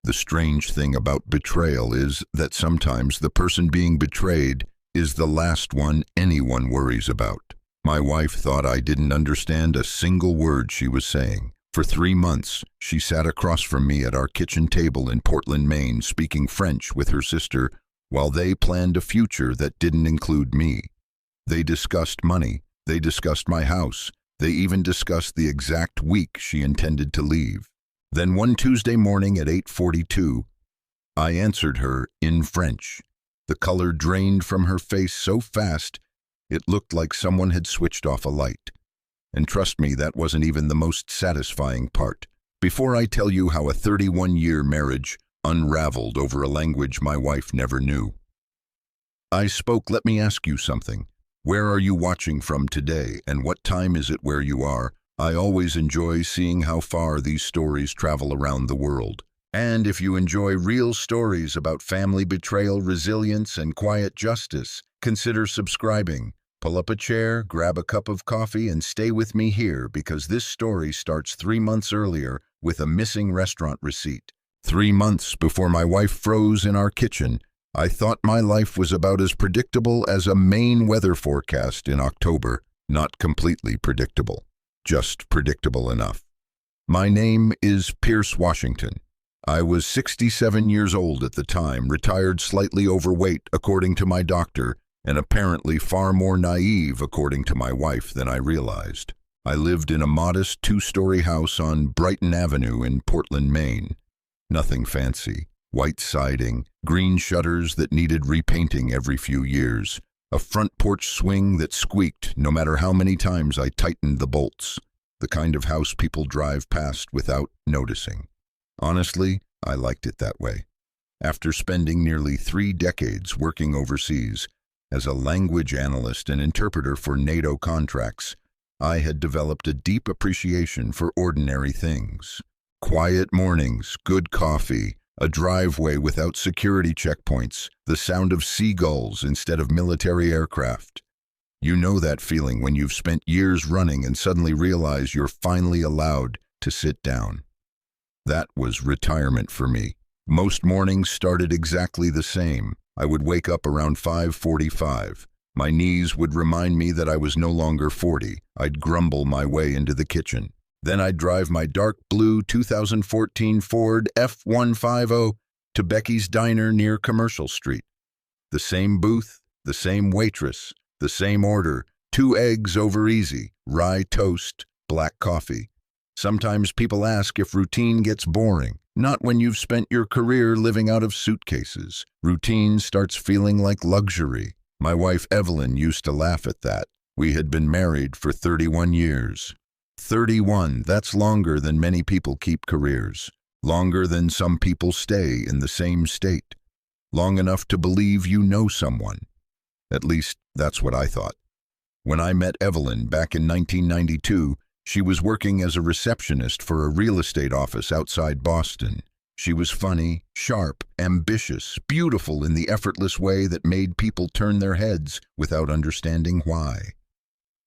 The strange thing about betrayal is that sometimes the person being betrayed is the last one anyone worries about. My wife thought I didn't understand a single word she was saying. For 3 months, she sat across from me at our kitchen table in Portland, Maine, speaking French with her sister while they planned a future that didn't include me. They discussed money, they discussed my house, they even discussed the exact week she intended to leave. Then one Tuesday morning at 8:42, I answered her in French. The color drained from her face so fast, it looked like someone had switched off a light. And trust me, that wasn't even the most satisfying part. Before I tell you how a 31-year marriage unraveled over a language my wife never knew, I spoke. Let me ask you something. Where are you watching from today, and what time is it where you are? I always enjoy seeing how far these stories travel around the world. And if you enjoy real stories about family betrayal, resilience, and quiet justice, consider subscribing. Pull up a chair, grab a cup of coffee, and stay with me here, because this story starts 3 months earlier with a missing restaurant receipt. 3 months before my wife froze in our kitchen, I thought my life was about as predictable as a Maine weather forecast in October. Not completely predictable, just predictable enough. My name is Pierce Washington. I was 67 years old at the time, retired, slightly overweight according to my doctor, and apparently far more naive according to my wife than I realized. I lived in a modest 2-story house on Brighton Avenue in Portland, Maine. Nothing fancy. White siding, green shutters that needed repainting every few years, a front porch swing that squeaked no matter how many times I tightened the bolts. The kind of house people drive past without noticing. Honestly, I liked it that way. After spending nearly 3 decades working overseas as a language analyst and interpreter for NATO contracts, I had developed a deep appreciation for ordinary things. Quiet mornings, good coffee, a driveway without security checkpoints, the sound of seagulls instead of military aircraft. You know that feeling when you've spent years running and suddenly realize you're finally allowed to sit down. That was retirement for me. Most mornings started exactly the same. I would wake up around 5:45. My knees would remind me that I was no longer 40. I'd grumble my way into the kitchen. Then I'd drive my dark blue 2014 Ford F-150 to Becky's Diner near Commercial Street. The same booth, the same waitress, the same order, 2 eggs over easy, rye toast, black coffee. Sometimes people ask if routine gets boring. Not when you've spent your career living out of suitcases. Routine starts feeling like luxury. My wife Evelyn used to laugh at that. We had been married for 31 years. 31, that's longer than many people keep careers. Longer than some people stay in the same state. Long enough to believe you know someone. At least, that's what I thought. When I met Evelyn back in 1992, she was working as a receptionist for a real estate office outside Boston. She was funny, sharp, ambitious, beautiful in the effortless way that made people turn their heads without understanding why.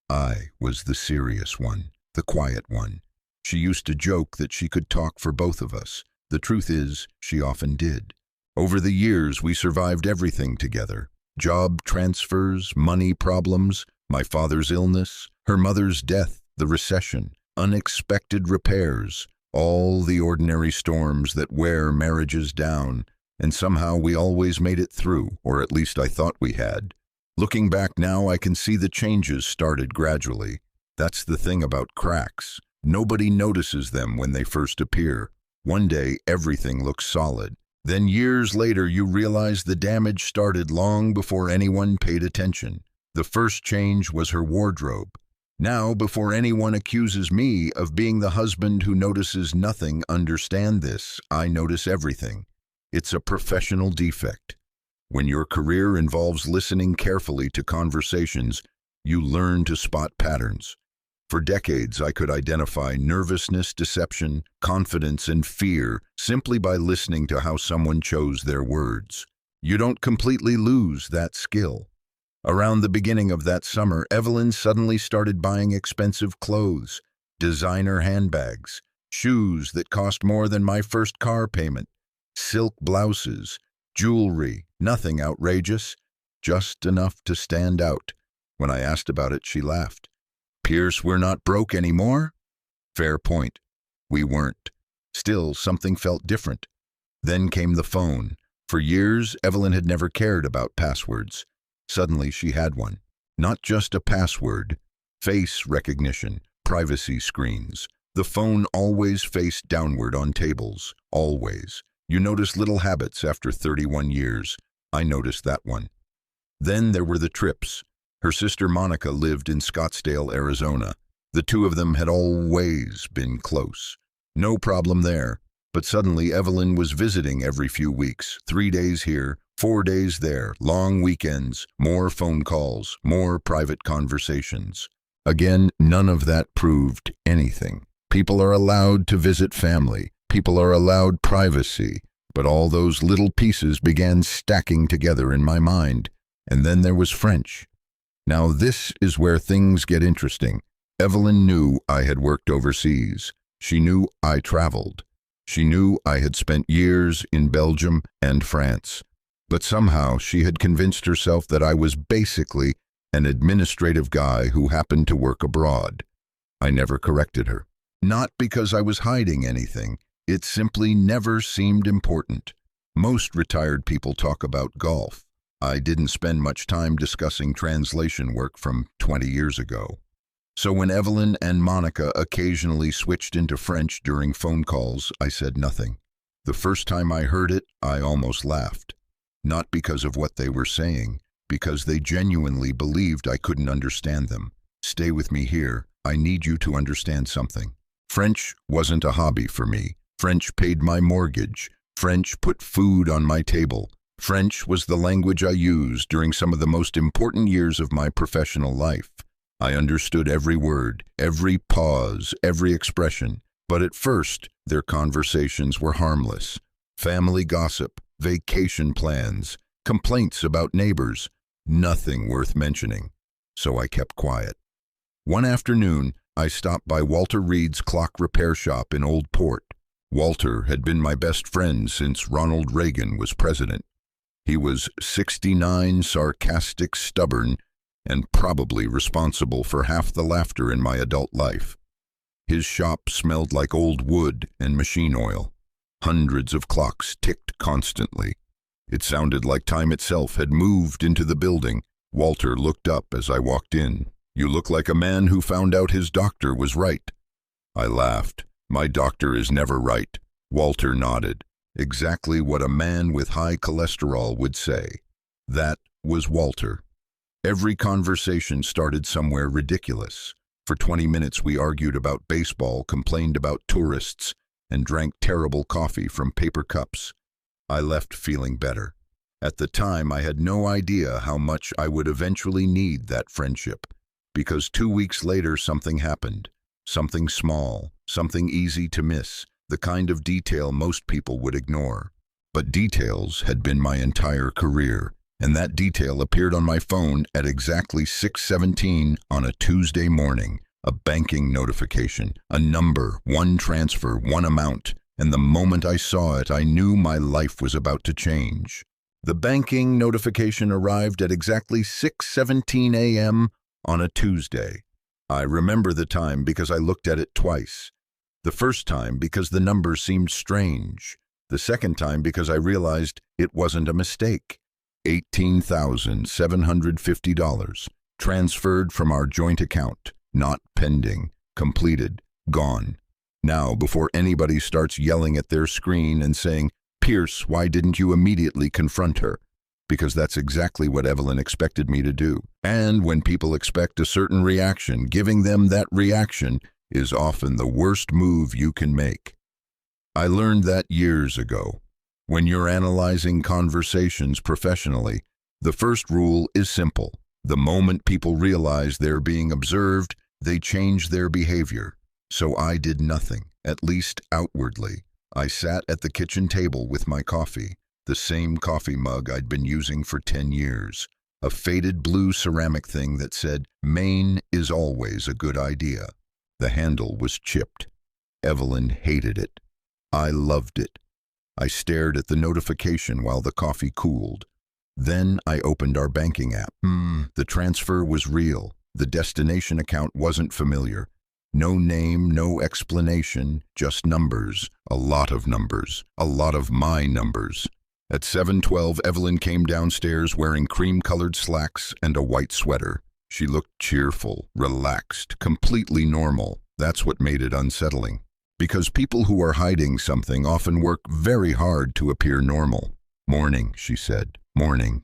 I was the serious one. The quiet one. She used to joke that she could talk for both of us. The truth is, she often did. Over the years, we survived everything together. Job transfers, money problems, my father's illness, her mother's death, the recession, unexpected repairs, all the ordinary storms that wear marriages down, and somehow we always made it through, or at least I thought we had. Looking back now, I can see the changes started gradually. That's the thing about cracks. Nobody notices them when they first appear. One day, everything looks solid. Then years later, you realize the damage started long before anyone paid attention. The first change was her wardrobe. Now, before anyone accuses me of being the husband who notices nothing, understand this: I notice everything. It's a professional defect. When your career involves listening carefully to conversations, you learn to spot patterns. For decades, I could identify nervousness, deception, confidence, and fear simply by listening to how someone chose their words. You don't completely lose that skill. Around the beginning of that summer, Evelyn suddenly started buying expensive clothes, designer handbags, shoes that cost more than my first car payment. Silk blouses, jewelry, nothing outrageous, just enough to stand out. When I asked about it, she laughed. Pierce, we're not broke anymore? Fair point. We weren't. Still, something felt different. Then came the phone. For years, Evelyn had never cared about passwords. Suddenly, she had one. Not just a password. Face recognition, privacy screens. The phone always faced downward on tables. Always. You notice little habits after 31 years. I noticed that one. Then there were the trips. Her sister Monica lived in Scottsdale, Arizona. The two of them had always been close. No problem there. But suddenly Evelyn was visiting every few weeks, 3 days here, 4 days there, long weekends, more phone calls, more private conversations. Again, none of that proved anything. People are allowed to visit family. People are allowed privacy. But all those little pieces began stacking together in my mind. And then there was French. Now this is where things get interesting. Evelyn knew I had worked overseas. She knew I traveled. She knew I had spent years in Belgium and France. But somehow she had convinced herself that I was basically an administrative guy who happened to work abroad. I never corrected her. Not because I was hiding anything. It simply never seemed important. Most retired people talk about golf. I didn't spend much time discussing translation work from 20 years ago. So when Evelyn and Monica occasionally switched into French during phone calls, I said nothing. The first time I heard it, I almost laughed. Not because of what they were saying, because they genuinely believed I couldn't understand them. Stay with me here. I need you to understand something. French wasn't a hobby for me. French paid my mortgage. French put food on my table. French was the language I used during some of the most important years of my professional life. I understood every word, every pause, every expression. But at first, their conversations were harmless. Family gossip, vacation plans, complaints about neighbors. Nothing worth mentioning. So I kept quiet. One afternoon, I stopped by Walter Reed's clock repair shop in Old Port. Walter had been my best friend since Ronald Reagan was president. He was 69, sarcastic, stubborn, and probably responsible for half the laughter in my adult life. His shop smelled like old wood and machine oil. Hundreds of clocks ticked constantly. It sounded like time itself had moved into the building. Walter looked up as I walked in. You look like a man who found out his doctor was right. I laughed. My doctor is never right. Walter nodded. Exactly what a man with high cholesterol would say. That was Walter. Every conversation started somewhere ridiculous. For 20 minutes we argued about baseball, complained about tourists, and drank terrible coffee from paper cups. I left feeling better. At the time, I had no idea how much I would eventually need that friendship, because 2 weeks later something happened. Something small, something easy to miss, the kind of detail most people would ignore. But details had been my entire career, and that detail appeared on my phone at exactly 6:17 on a Tuesday morning. A banking notification, a number, one transfer, one amount, and the moment I saw it, I knew my life was about to change. The banking notification arrived at exactly 6:17 a.m. on a Tuesday. I remember the time because I looked at it twice. The first time because the number seemed strange. The second time because I realized it wasn't a mistake. $18,750, transferred from our joint account, not pending, completed, gone. Now, before anybody starts yelling at their screen and saying, Pierce, why didn't you immediately confront her? Because that's exactly what Evelyn expected me to do. And when people expect a certain reaction, giving them that reaction is often the worst move you can make. I learned that years ago. When you're analyzing conversations professionally, the first rule is simple. The moment people realize they're being observed, they change their behavior. So I did nothing, at least outwardly. I sat at the kitchen table with my coffee, the same coffee mug I'd been using for 10 years, a faded blue ceramic thing that said, Maine is always a good idea. The handle was chipped. Evelyn hated it. I loved it. I stared at the notification while the coffee cooled. Then I opened our banking app. The transfer was real. The destination account wasn't familiar. No name, no explanation, just numbers. A lot of numbers. A lot of my numbers. At 7:12, Evelyn came downstairs wearing cream-colored slacks and a white sweater. She looked cheerful, relaxed, completely normal. That's what made it unsettling. Because people who are hiding something often work very hard to appear normal. "Morning," she said. "Morning."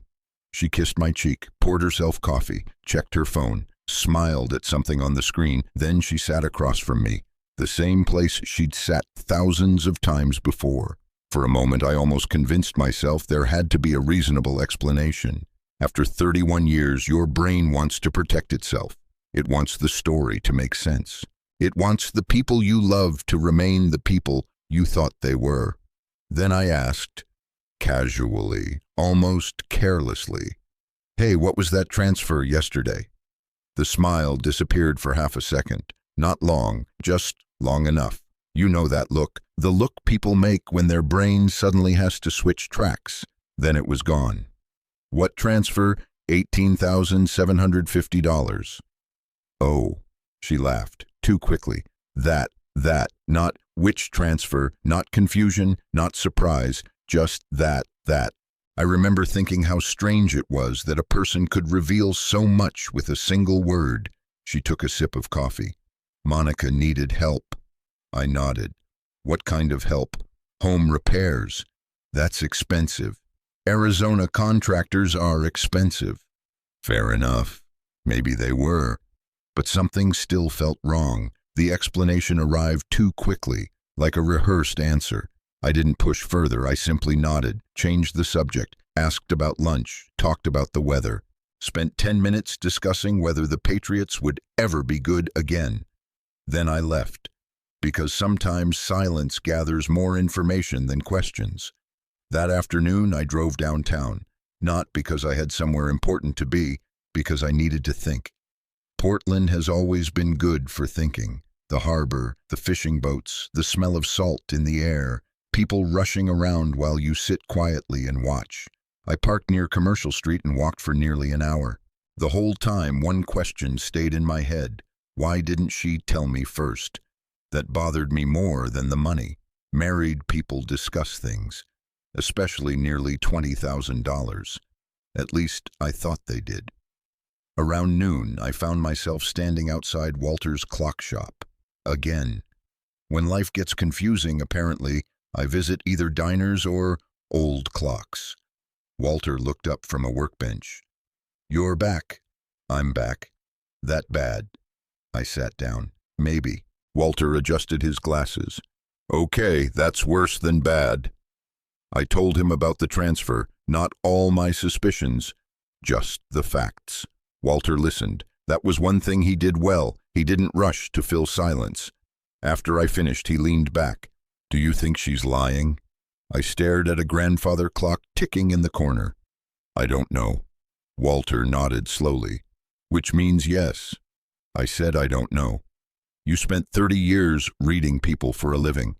She kissed my cheek, poured herself coffee, checked her phone, smiled at something on the screen. Then she sat across from me, the same place she'd sat thousands of times before. For a moment, I almost convinced myself there had to be a reasonable explanation. After 31 years, your brain wants to protect itself. It wants the story to make sense. It wants the people you love to remain the people you thought they were. Then I asked, casually, almost carelessly, "Hey, what was that transfer yesterday?" The smile disappeared for half a second. Not long, just long enough. You know that look, the look people make when their brain suddenly has to switch tracks. Then it was gone. "What transfer?" $18,750. "Oh," she laughed, too quickly. That, not which transfer, not confusion, not surprise, just that. I remember thinking how strange it was that a person could reveal so much with a single word. She took a sip of coffee. "Monica needed help." I nodded. "What kind of help?" "Home repairs." "That's expensive." "Arizona contractors are expensive." Fair enough. Maybe they were. But something still felt wrong. The explanation arrived too quickly, like a rehearsed answer. I didn't push further. I simply nodded, changed the subject, asked about lunch, talked about the weather, spent 10 minutes discussing whether the Patriots would ever be good again. Then I left, because sometimes silence gathers more information than questions. That afternoon, I drove downtown, not because I had somewhere important to be, because I needed to think. Portland has always been good for thinking. The harbor, the fishing boats, the smell of salt in the air, people rushing around while you sit quietly and watch. I parked near Commercial Street and walked for nearly an hour. The whole time, one question stayed in my head. Why didn't she tell me first? That bothered me more than the money. Married people discuss things, especially nearly $20,000. At least I thought they did. Around noon, I found myself standing outside Walter's clock shop. Again. When life gets confusing, apparently, I visit either diners or old clocks. Walter looked up from a workbench. "You're back." "I'm back." "That bad?" I sat down. "Maybe." Walter adjusted his glasses. "Okay, that's worse than bad." I told him about the transfer, not all my suspicions, just the facts. Walter listened. That was one thing he did well. He didn't rush to fill silence. After I finished, he leaned back. "Do you think she's lying?" I stared at a grandfather clock ticking in the corner. "I don't know." Walter nodded slowly. "Which means yes." I said, "I don't know." "You spent 30 years reading people for a living."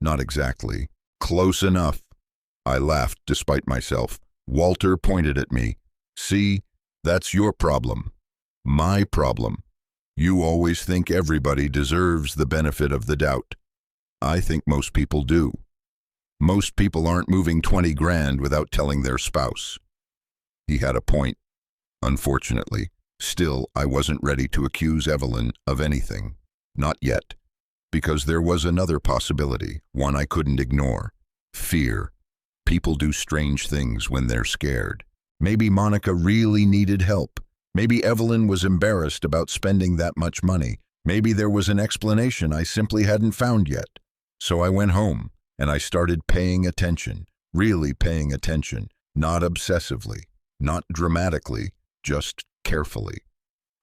"Not exactly." "Close enough." I laughed despite myself. Walter pointed at me. "See, that's your problem. My problem. You always think everybody deserves the benefit of the doubt. I think most people do. Most people aren't moving 20 grand without telling their spouse." He had a point, unfortunately. Still, I wasn't ready to accuse Evelyn of anything. Not yet. Because there was another possibility, one I couldn't ignore. Fear. People do strange things when they're scared. Maybe Monica really needed help. Maybe Evelyn was embarrassed about spending that much money. Maybe there was an explanation I simply hadn't found yet. So I went home, and I started paying attention, really paying attention, not obsessively, not dramatically, just carefully.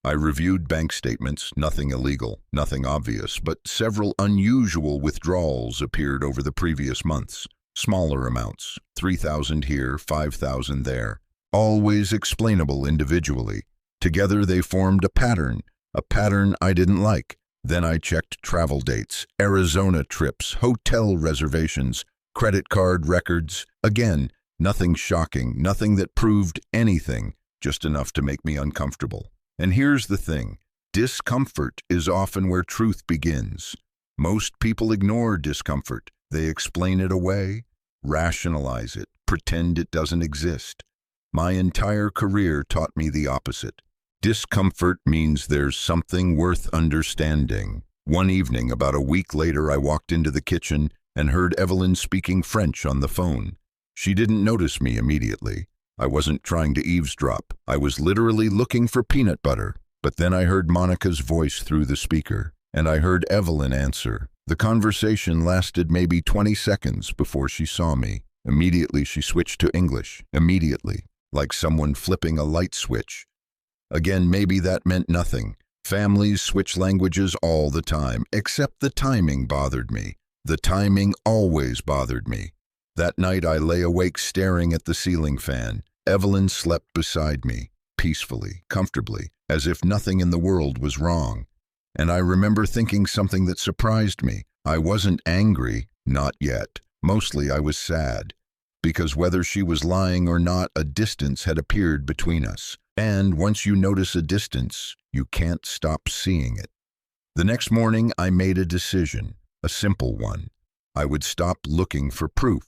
I reviewed bank statements, nothing illegal, nothing obvious, but several unusual withdrawals appeared over the previous months. Smaller amounts, $3,000 here, $5,000 there, always explainable individually. Together they formed a pattern I didn't like. Then I checked travel dates, Arizona trips, hotel reservations, credit card records. Again, nothing shocking, nothing that proved anything, just enough to make me uncomfortable. And here's the thing. Discomfort is often where truth begins. Most people ignore discomfort. They explain it away, rationalize it, pretend it doesn't exist. My entire career taught me the opposite. Discomfort means there's something worth understanding. One evening, about a week later, I walked into the kitchen and heard Evelyn speaking French on the phone. She didn't notice me immediately. I wasn't trying to eavesdrop. I was literally looking for peanut butter. But then I heard Monica's voice through the speaker, and I heard Evelyn answer. The conversation lasted maybe 20 seconds before she saw me. Immediately she switched to English. Immediately, like someone flipping a light switch. Again, maybe that meant nothing. Families switch languages all the time, except the timing bothered me. The timing always bothered me. That night I lay awake staring at the ceiling fan. Evelyn slept beside me, peacefully, comfortably, as if nothing in the world was wrong. And I remember thinking something that surprised me. I wasn't angry, not yet. Mostly I was sad, because whether she was lying or not, a distance had appeared between us. And once you notice a distance, you can't stop seeing it. The next morning I made a decision, a simple one. I would stop looking for proof.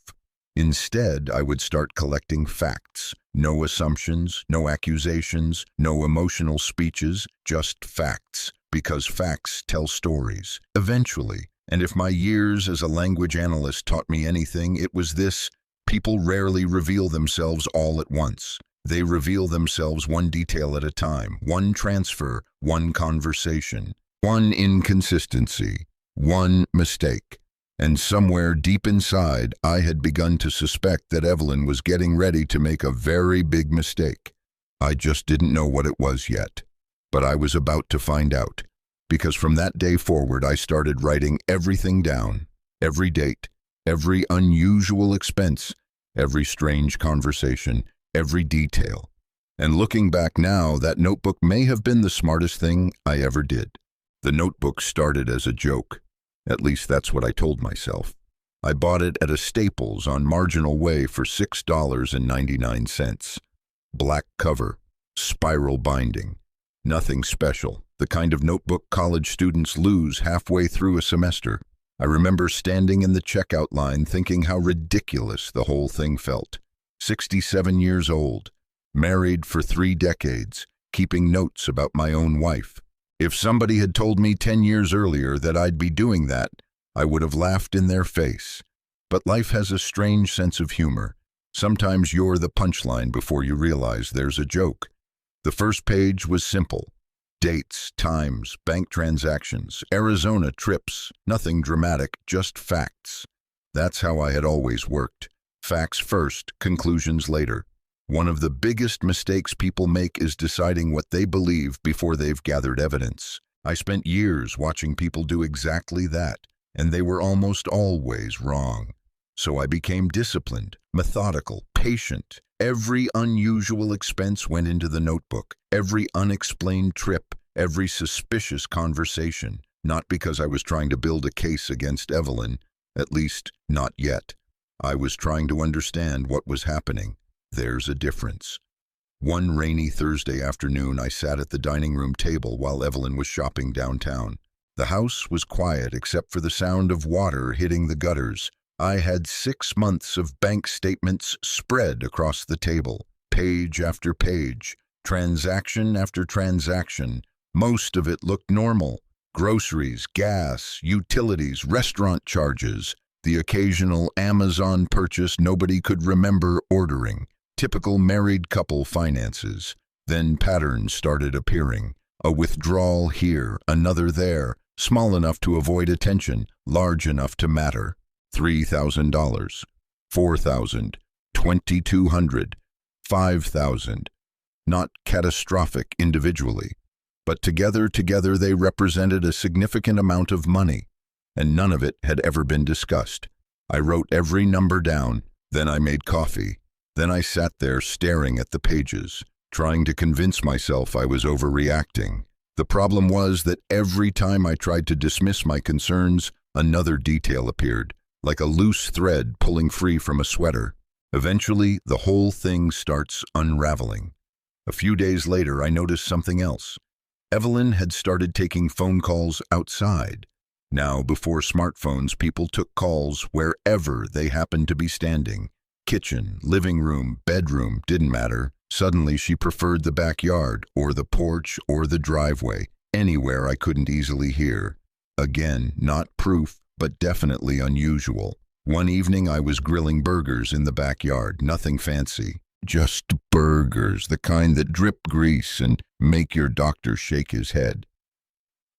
Instead, I would start collecting facts. No assumptions, no accusations, no emotional speeches, just facts. Because facts tell stories. Eventually, and if my years as a language analyst taught me anything, it was this: people rarely reveal themselves all at once. They reveal themselves one detail at a time, one transfer, one conversation, one inconsistency, one mistake. And somewhere deep inside, I had begun to suspect that Evelyn was getting ready to make a very big mistake. I just didn't know what it was yet. But I was about to find out. Because from that day forward, I started writing everything down. Every date, every unusual expense, every strange conversation, every detail. And looking back now, that notebook may have been the smartest thing I ever did. The notebook started as a joke. At least that's what I told myself. I bought it at a Staples on Marginal Way for $6.99. Black cover, spiral binding. Nothing special, the kind of notebook college students lose halfway through a semester. I remember standing in the checkout line thinking how ridiculous the whole thing felt. 67 years old, married for 3 decades, keeping notes about my own wife. If somebody had told me 10 years earlier that I'd be doing that, I would have laughed in their face. But life has a strange sense of humor. Sometimes you're the punchline before you realize there's a joke. The first page was simple. Dates, times, bank transactions, Arizona trips, nothing dramatic, just facts. That's how I had always worked. Facts first, conclusions later. One of the biggest mistakes people make is deciding what they believe before they've gathered evidence. I spent years watching people do exactly that, and they were almost always wrong. So I became disciplined, methodical, patient. Every unusual expense went into the notebook, every unexplained trip, every suspicious conversation, not because I was trying to build a case against Evelyn, at least not yet. I was trying to understand what was happening. There's a difference. One rainy Thursday afternoon, I sat at the dining room table while Evelyn was shopping downtown. The house was quiet except for the sound of water hitting the gutters. I had 6 months of bank statements spread across the table, page after page, transaction after transaction. Most of it looked normal. Groceries, gas, utilities, restaurant charges, the occasional Amazon purchase nobody could remember ordering. Typical married couple finances. Then patterns started appearing. A withdrawal here, another there, small enough to avoid attention, large enough to matter. $3,000, $4,000, $2,200, $5,000. Not catastrophic individually, but together they represented a significant amount of money, and none of it had ever been discussed. I wrote every number down, then I made coffee. Then I sat there staring at the pages, trying to convince myself I was overreacting. The problem was that every time I tried to dismiss my concerns, another detail appeared. like a loose thread pulling free from a sweater. Eventually, the whole thing starts unraveling. A few days later, I noticed something else. Evelyn had started taking phone calls outside. Now, before smartphones, people took calls wherever they happened to be standing. Kitchen, living room, bedroom, didn't matter. Suddenly, she preferred the backyard, or the porch, or the driveway, anywhere I couldn't easily hear. Again, not proof, but definitely unusual. One evening, I was grilling burgers in the backyard, nothing fancy. Just burgers, the kind that drip grease and make your doctor shake his head.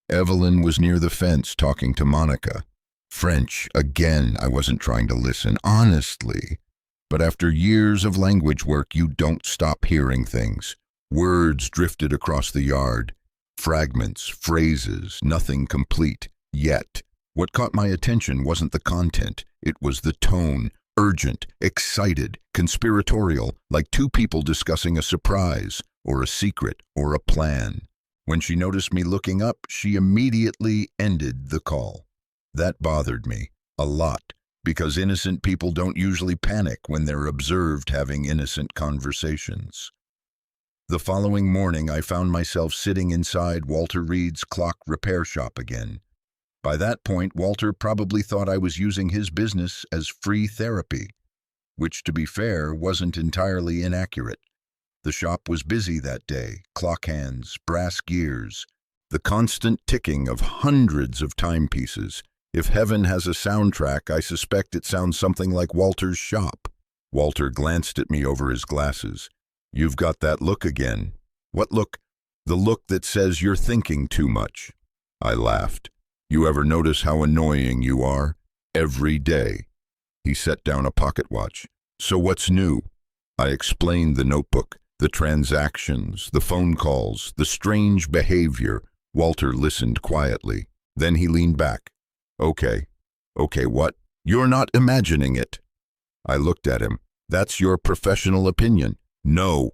Evelyn was near the fence talking to Monica. French, again, I wasn't trying to listen, honestly. But after years of language work, you don't stop hearing things. Words drifted across the yard. Fragments, phrases, nothing complete, yet. What caught my attention wasn't the content, it was the tone. Urgent, excited, conspiratorial, like two people discussing a surprise, or a secret, or a plan. When she noticed me looking up, she immediately ended the call. That bothered me, a lot, because innocent people don't usually panic when they're observed having innocent conversations. The following morning, I found myself sitting inside Walter Reed's clock repair shop again. By that point, Walter probably thought I was using his business as free therapy, which, to be fair, wasn't entirely inaccurate. The shop was busy that day, clock hands, brass gears, the constant ticking of hundreds of timepieces. If heaven has a soundtrack, I suspect it sounds something like Walter's shop. Walter glanced at me over his glasses. "You've got that look again." "What look?" "The look that says you're thinking too much." I laughed. "You ever notice how annoying you are? Every day." He set down a pocket watch. "So what's new?" I explained the notebook, the transactions, the phone calls, the strange behavior. Walter listened quietly. Then he leaned back. Okay, what? You're not imagining it." I looked at him. "That's your professional opinion." "No."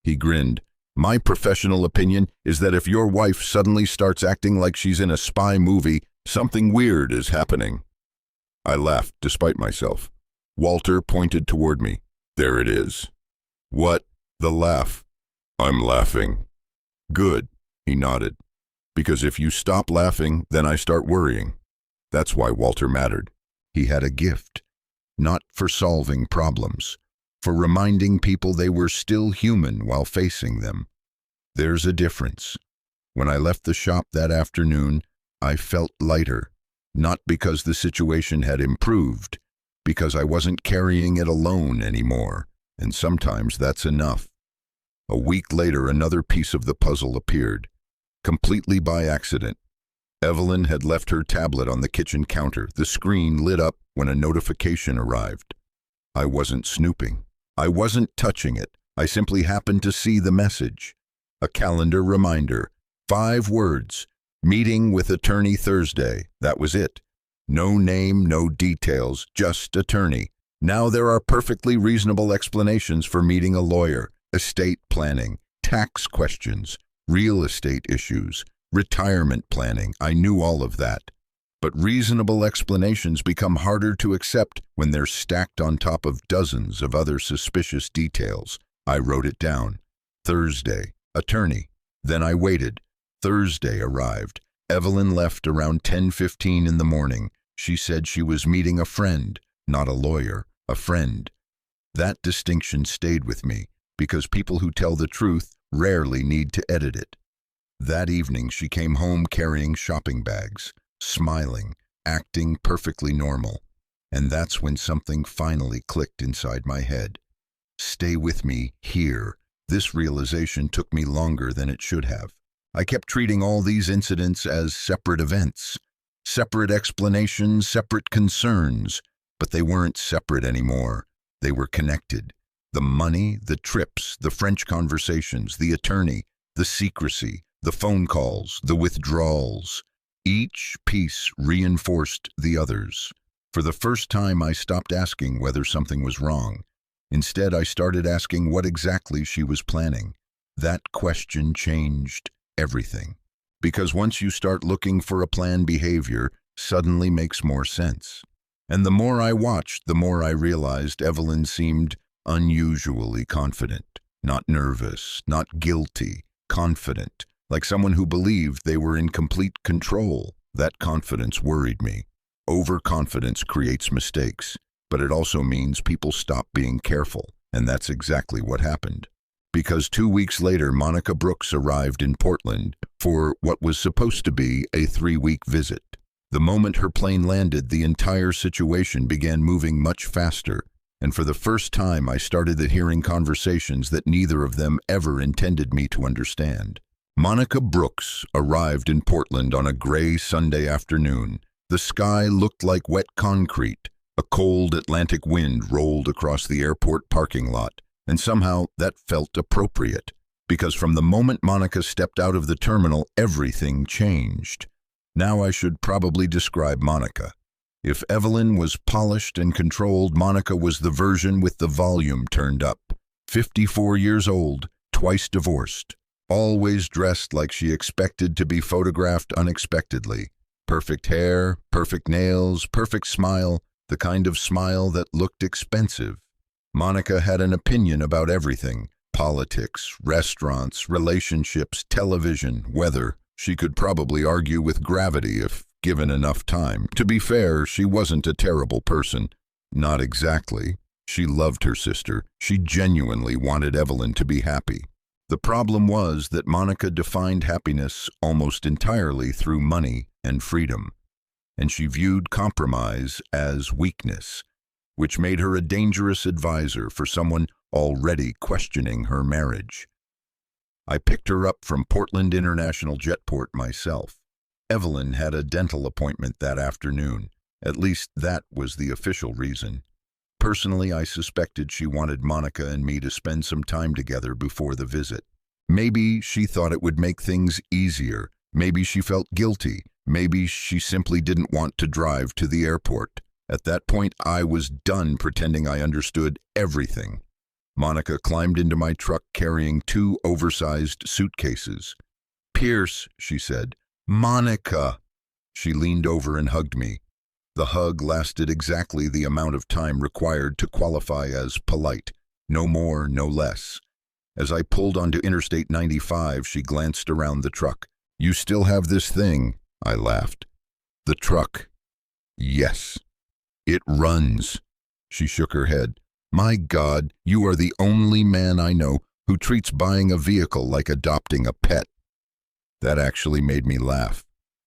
He grinned. "My professional opinion is that if your wife suddenly starts acting like she's in a spy movie, something weird is happening." I laughed despite myself. Walter pointed toward me. "There it is." "What?" The laugh. "I'm laughing." "Good," he nodded. "Because if you stop laughing, then I start worrying." That's why Walter mattered. He had a gift, not for solving problems, for reminding people they were still human while facing them. There's a difference. When I left the shop that afternoon, I felt lighter, not because the situation had improved, because I wasn't carrying it alone anymore, and sometimes that's enough. A week later, another piece of the puzzle appeared, completely by accident. Evelyn had left her tablet on the kitchen counter. The screen lit up when a notification arrived. I wasn't snooping. I wasn't touching it. I simply happened to see the message. A calendar reminder. 5 words. Meeting with attorney Thursday. That was it. No name, no details, just attorney. Now there are perfectly reasonable explanations for meeting a lawyer. Estate planning, tax questions, real estate issues, retirement planning. I knew all of that. But reasonable explanations become harder to accept when they're stacked on top of dozens of other suspicious details. I wrote it down. Thursday, attorney. Then I waited. Thursday arrived. Evelyn left around 10:15 in the morning. She said she was meeting a friend, not a lawyer, a friend. That distinction stayed with me, because people who tell the truth rarely need to edit it. That evening she came home carrying shopping bags, smiling, acting perfectly normal. And that's when something finally clicked inside my head. Stay with me here. This realization took me longer than it should have. I kept treating all these incidents as separate events, separate explanations, separate concerns, but they weren't separate anymore. They were connected. The money, the trips, the French conversations, the attorney, the secrecy, the phone calls, the withdrawals. Each piece reinforced the others. For the first time, I stopped asking whether something was wrong. Instead, I started asking what exactly she was planning. That question changed everything. Because once you start looking for a planned behavior, suddenly makes more sense. And the more I watched, the more I realized Evelyn seemed unusually confident. Not nervous, not guilty, confident, like someone who believed they were in complete control. That confidence worried me. Overconfidence creates mistakes, but it also means people stop being careful, and that's exactly what happened. Because 2 weeks later, Monica Brooks arrived in Portland for what was supposed to be a 3-week visit. The moment her plane landed, the entire situation began moving much faster, and for the first time I started hearing conversations that neither of them ever intended me to understand. Monica Brooks arrived in Portland on a gray Sunday afternoon. The sky looked like wet concrete. A cold Atlantic wind rolled across the airport parking lot, and somehow that felt appropriate, because from the moment Monica stepped out of the terminal, everything changed. Now I should probably describe Monica. If Evelyn was polished and controlled, Monica was the version with the volume turned up. 54 years old, twice divorced, always dressed like she expected to be photographed unexpectedly. Perfect hair, perfect nails, perfect smile, the kind of smile that looked expensive. Monica had an opinion about everything: politics, restaurants, relationships, television, weather. She could probably argue with gravity if given enough time. To be fair, she wasn't a terrible person. Not exactly. She loved her sister. She genuinely wanted Evelyn to be happy. The problem was that Monica defined happiness almost entirely through money and freedom, and she viewed compromise as weakness, which made her a dangerous advisor for someone already questioning her marriage. I picked her up from Portland International Jetport myself. Evelyn had a dental appointment that afternoon. At least that was the official reason. Personally, I suspected she wanted Monica and me to spend some time together before the visit. Maybe she thought it would make things easier. Maybe she felt guilty. Maybe she simply didn't want to drive to the airport. At that point, I was done pretending I understood everything. Monica climbed into my truck carrying 2 oversized suitcases. "Pierce," she said. "Monica!" She leaned over and hugged me. The hug lasted exactly the amount of time required to qualify as polite. No more, no less. As I pulled onto Interstate 95, she glanced around the truck. "You still have this thing?" I laughed. "The truck?" "Yes. It runs." She shook her head. "My God, you are the only man I know who treats buying a vehicle like adopting a pet." That actually made me laugh.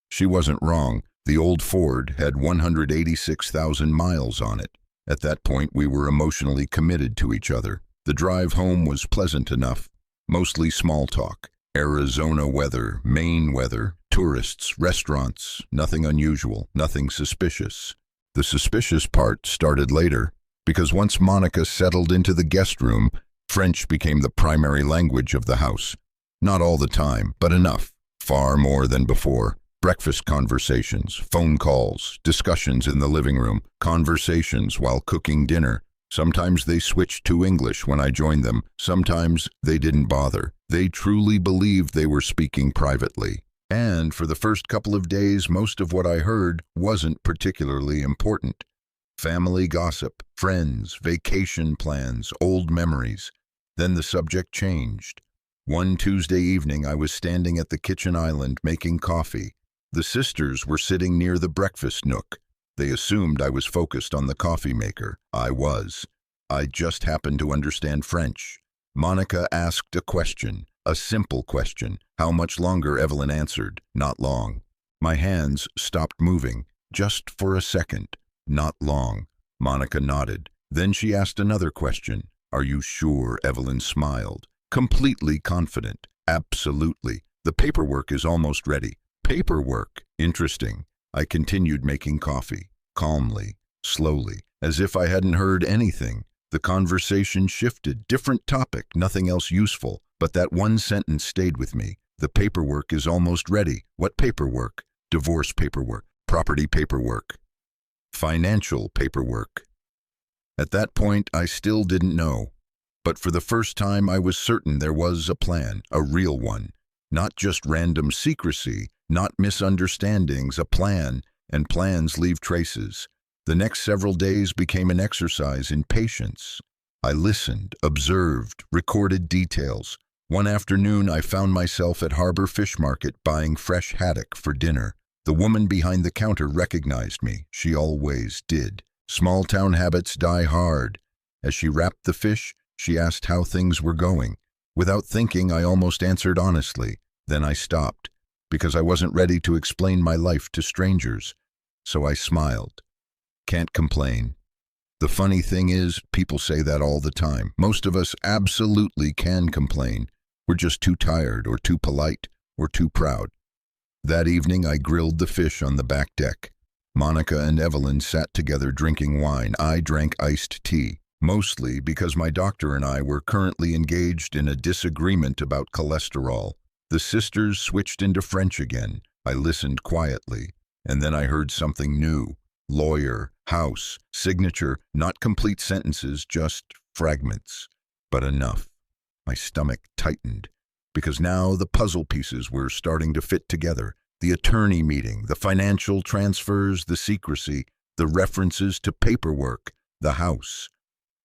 She wasn't wrong. The old Ford had 186,000 miles on it. At that point, we were emotionally committed to each other. The drive home was pleasant enough, mostly small talk. Arizona weather, Maine weather, tourists, restaurants, nothing unusual, nothing suspicious. The suspicious part started later, because once Monica settled into the guest room, French became the primary language of the house. Not all the time, but enough, far more than before. Breakfast conversations, phone calls, discussions in the living room, conversations while cooking dinner. Sometimes they switched to English when I joined them. Sometimes they didn't bother. They truly believed they were speaking privately. And for the first couple of days, most of what I heard wasn't particularly important. Family gossip, friends, vacation plans, old memories. Then the subject changed. One Tuesday evening, I was standing at the kitchen island making coffee. The sisters were sitting near the breakfast nook. They assumed I was focused on the coffee maker. I was. I just happened to understand French. Monica asked a question, a simple question. How much longer? Evelyn answered. Not long. My hands stopped moving, just for a second. Not long. Monica nodded. Then she asked another question. Are you sure? Evelyn smiled. Completely confident. Absolutely. The paperwork is almost ready. Paperwork? Interesting. I continued making coffee, calmly, slowly, as if I hadn't heard anything. The conversation shifted, different topic, nothing else useful, but that one sentence stayed with me. The paperwork is almost ready. What paperwork? Divorce paperwork, property paperwork, financial paperwork. At that point, I still didn't know. But for the first time, I was certain there was a plan, a real one. Not just random secrecy, not misunderstandings, a plan, and plans leave traces. The next several days became an exercise in patience. I listened, observed, recorded details. One afternoon, I found myself at Harbor Fish Market buying fresh haddock for dinner. The woman behind the counter recognized me. She always did. Small-town habits die hard. As she wrapped the fish, she asked how things were going. Without thinking, I almost answered honestly. Then I stopped, because I wasn't ready to explain my life to strangers. So I smiled. Can't complain. The funny thing is, people say that all the time. Most of us absolutely can complain. We're just too tired, or too polite, or too proud. That evening, I grilled the fish on the back deck. Monica and Evelyn sat together drinking wine. I drank iced tea, mostly because my doctor and I were currently engaged in a disagreement about cholesterol. The sisters switched into French again. I listened quietly, and then I heard something new. Lawyer, house, signature, not complete sentences, just fragments. But enough. My stomach tightened, because now the puzzle pieces were starting to fit together. The attorney meeting, the financial transfers, the secrecy, the references to paperwork, the house.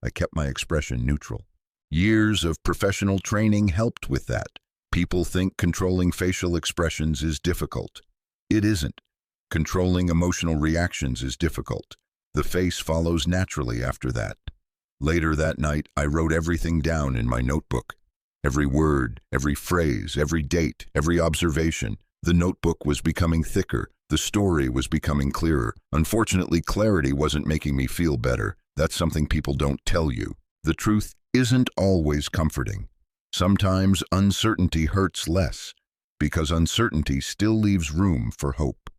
I kept my expression neutral. Years of professional training helped with that. People think controlling facial expressions is difficult. It isn't. Controlling emotional reactions is difficult. The face follows naturally after that. Later that night, I wrote everything down in my notebook. Every word, every phrase, every date, every observation. The notebook was becoming thicker. The story was becoming clearer. Unfortunately, clarity wasn't making me feel better. That's something people don't tell you. The truth isn't always comforting. Sometimes uncertainty hurts less, because uncertainty still leaves room for hope.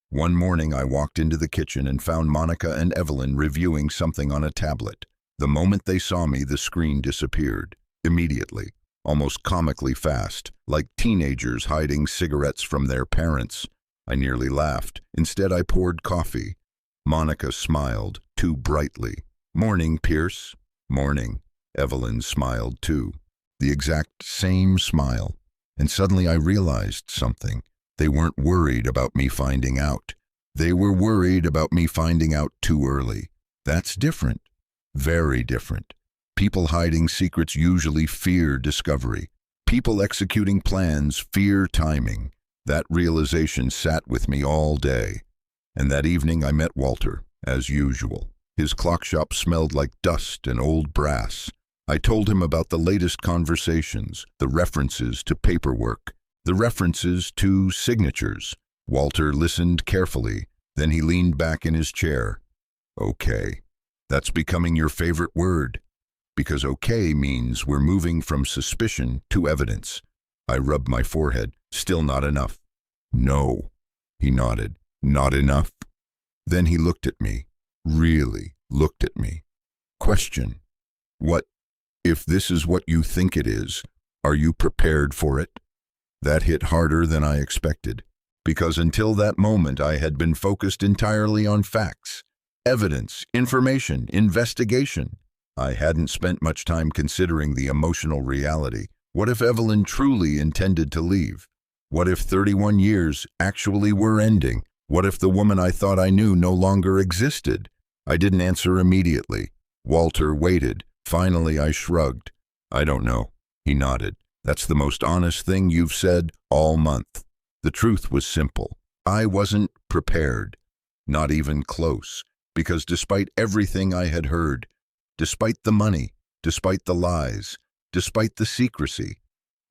One morning, I walked into the kitchen and found Monica and Evelyn reviewing something on a tablet. The moment they saw me, the screen disappeared. Immediately. Almost comically fast, like teenagers hiding cigarettes from their parents. I nearly laughed. Instead, I poured coffee. Monica smiled, too brightly. "Morning, Pierce." "Morning." Evelyn smiled, too. The exact same smile. And suddenly I realized something. They weren't worried about me finding out. They were worried about me finding out too early. That's different. Very different. People hiding secrets usually fear discovery. People executing plans fear timing. That realization sat with me all day. And that evening I met Walter, as usual. His clock shop smelled like dust and old brass. I told him about the latest conversations, the references to paperwork, the references to signatures. Walter listened carefully. Then he leaned back in his chair. "Okay. That's becoming your favorite word. Because okay means we're moving from suspicion to evidence." I rubbed my forehead. "Still not enough." "No." He nodded. "Not enough?" Then he looked at me. Really looked at me. Question. "What if this is what you think it is? Are you prepared for it?" That hit harder than I expected, because until that moment I had been focused entirely on facts, evidence, information, investigation. I hadn't spent much time considering the emotional reality. What if Evelyn truly intended to leave? What if 31 years actually were ending? What if the woman I thought I knew no longer existed? I didn't answer immediately. Walter waited. Finally, I shrugged. "I don't know." He nodded. "That's the most honest thing you've said all month." The truth was simple. I wasn't prepared. Not even close. Because despite everything I had heard, despite the money, despite the lies, despite the secrecy,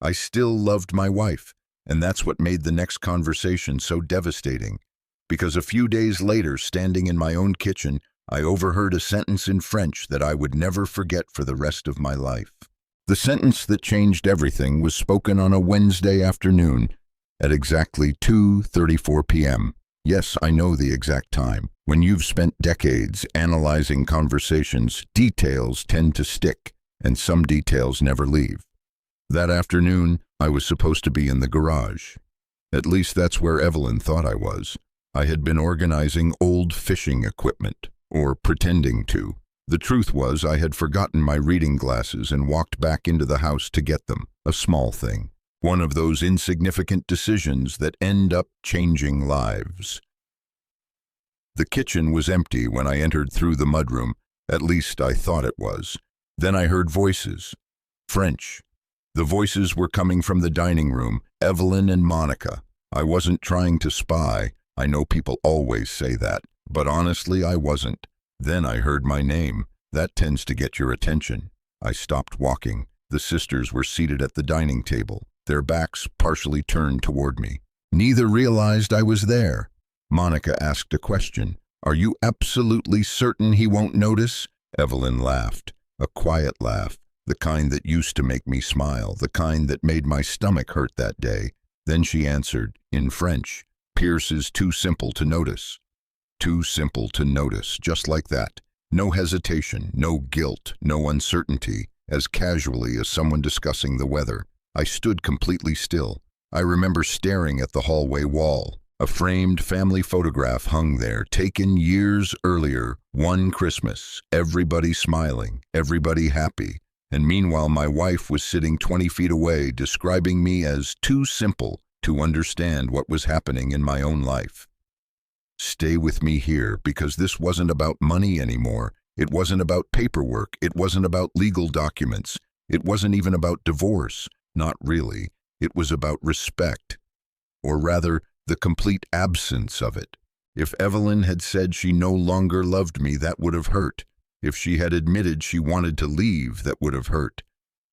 I still loved my wife, and that's what made the next conversation so devastating. Because a few days later, standing in my own kitchen, I overheard a sentence in French that I would never forget for the rest of my life. The sentence that changed everything was spoken on a Wednesday afternoon at exactly 2:34 p.m. Yes, I know the exact time. When you've spent decades analyzing conversations, details tend to stick, and some details never leave. That afternoon, I was supposed to be in the garage. At least that's where Evelyn thought I was. I had been organizing old fishing equipment, or pretending to. The truth was I had forgotten my reading glasses and walked back into the house to get them, a small thing. One of those insignificant decisions that end up changing lives. The kitchen was empty when I entered through the mudroom. At least I thought it was. Then I heard voices. French. The voices were coming from the dining room, Evelyn and Monica. I wasn't trying to spy. I know people always say that, but honestly I wasn't. Then I heard my name. That tends to get your attention. I stopped walking. The sisters were seated at the dining table, their backs partially turned toward me. Neither realized I was there. Monica asked a question. "Are you absolutely certain he won't notice?" Evelyn laughed, a quiet laugh, the kind that used to make me smile, the kind that made my stomach hurt that day. Then she answered, in French, "Pierce is too simple to notice." Too simple to notice, just like that. No hesitation, no guilt, no uncertainty, as casually as someone discussing the weather. I stood completely still. I remember staring at the hallway wall. A framed family photograph hung there, taken years earlier, one Christmas, everybody smiling, everybody happy. And meanwhile my wife was sitting 20 feet away, describing me as too simple to understand what was happening in my own life. Stay with me here, because this wasn't about money anymore. It wasn't about paperwork. It wasn't about legal documents. It wasn't even about divorce. Not really. It was about respect. Or rather, the complete absence of it. If Evelyn had said she no longer loved me, that would have hurt. If she had admitted she wanted to leave, that would have hurt.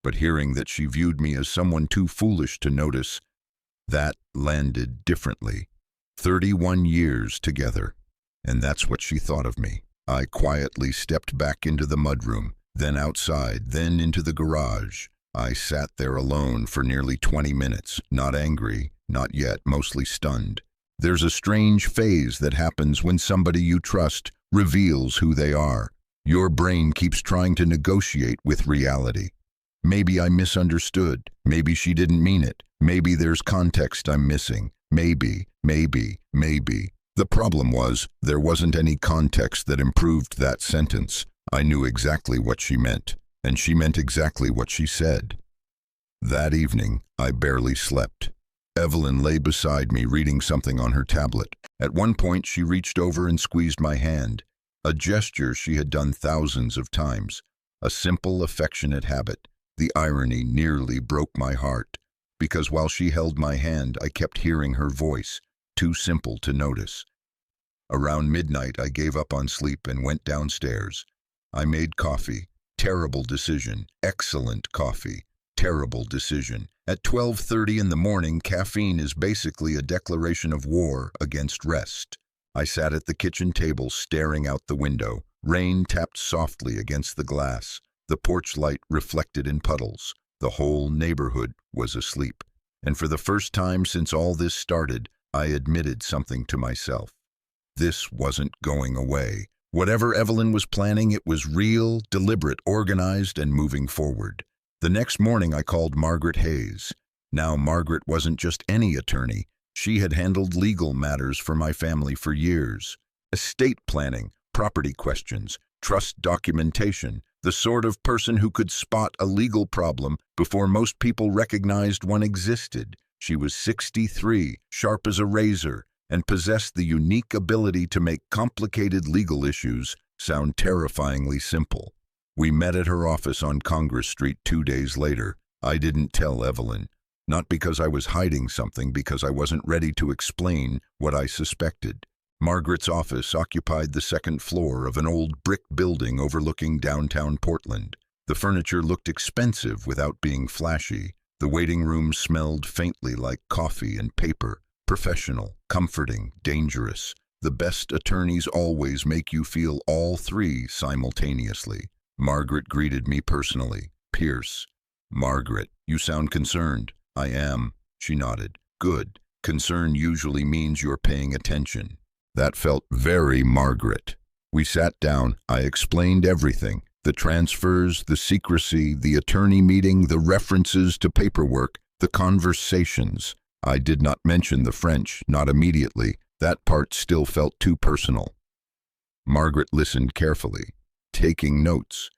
But hearing that she viewed me as someone too foolish to notice, that landed differently. 31 years together, and that's what she thought of me. I quietly stepped back into the mudroom, then outside, then into the garage. I sat there alone for nearly 20 minutes, not angry, not yet, mostly stunned. There's a strange phase that happens when somebody you trust reveals who they are. Your brain keeps trying to negotiate with reality. Maybe I misunderstood. Maybe she didn't mean it. Maybe there's context I'm missing. Maybe. The problem was, there wasn't any context that improved that sentence. I knew exactly what she meant, and she meant exactly what she said. That evening, I barely slept. Evelyn lay beside me reading something on her tablet. At one point, she reached over and squeezed my hand, a gesture she had done thousands of times, a simple, affectionate habit. The irony nearly broke my heart, because while she held my hand, I kept hearing her voice, too simple to notice. Around midnight, I gave up on sleep and went downstairs. I made coffee. Terrible decision. Excellent coffee. Terrible decision. At 12:30 in the morning, caffeine is basically a declaration of war against rest. I sat at the kitchen table staring out the window. Rain tapped softly against the glass. The porch light reflected in puddles. The whole neighborhood was asleep. And for the first time since all this started, I admitted something to myself. This wasn't going away. Whatever Evelyn was planning, it was real, deliberate, organized, and moving forward. The next morning I called Margaret Hayes. Now Margaret wasn't just any attorney. She had handled legal matters for my family for years. Estate planning, property questions, trust documentation, the sort of person who could spot a legal problem before most people recognized one existed. She was 63, sharp as a razor, and possessed the unique ability to make complicated legal issues sound terrifyingly simple. We met at her office on Congress Street 2 days later. I didn't tell Evelyn, not because I was hiding something, because I wasn't ready to explain what I suspected. Margaret's office occupied the second floor of an old brick building overlooking downtown Portland. The furniture looked expensive without being flashy. The waiting room smelled faintly like coffee and paper. Professional, comforting, dangerous. The best attorneys always make you feel all three simultaneously. Margaret greeted me personally. "Pierce." "Margaret, you sound concerned." "I am." She nodded. "Good. Concern usually means you're paying attention." That felt very Margaret. We sat down. I explained everything. The transfers, the secrecy, the attorney meeting, the references to paperwork, the conversations. I did not mention the French, not immediately. That part still felt too personal. Margaret listened carefully, taking notes,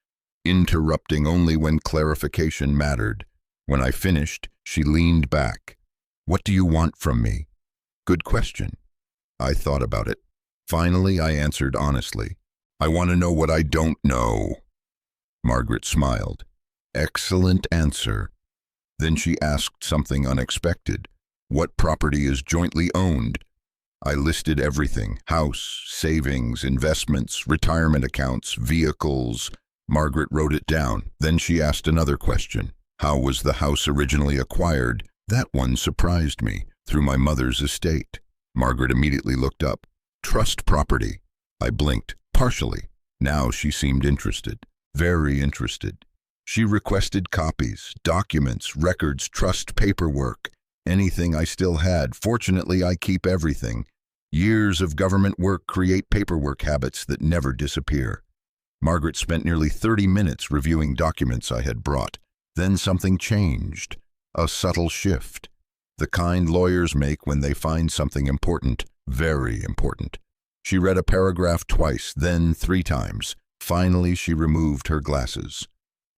interrupting only when clarification mattered. When I finished, she leaned back. "What do you want from me?" "Good question." I thought about it. Finally, I answered honestly. I want to know what I don't know. Margaret smiled. Excellent answer. Then she asked something unexpected. What property is jointly owned? I listed everything: house, savings, investments, retirement accounts, vehicles. Margaret wrote it down. Then she asked another question. How was the house originally acquired? That one surprised me. Through my mother's estate. Margaret immediately looked up. Trust property. I blinked, partially. Now she seemed interested. Very interested. She requested copies, documents, records, trust paperwork, anything I still had. Fortunately, I keep everything. Years of government work create paperwork habits that never disappear. Margaret spent nearly 30 minutes reviewing documents I had brought. Then something changed. A subtle shift. The kind lawyers make when they find something important, very important. She read a paragraph twice, then 3 times. Finally, she removed her glasses.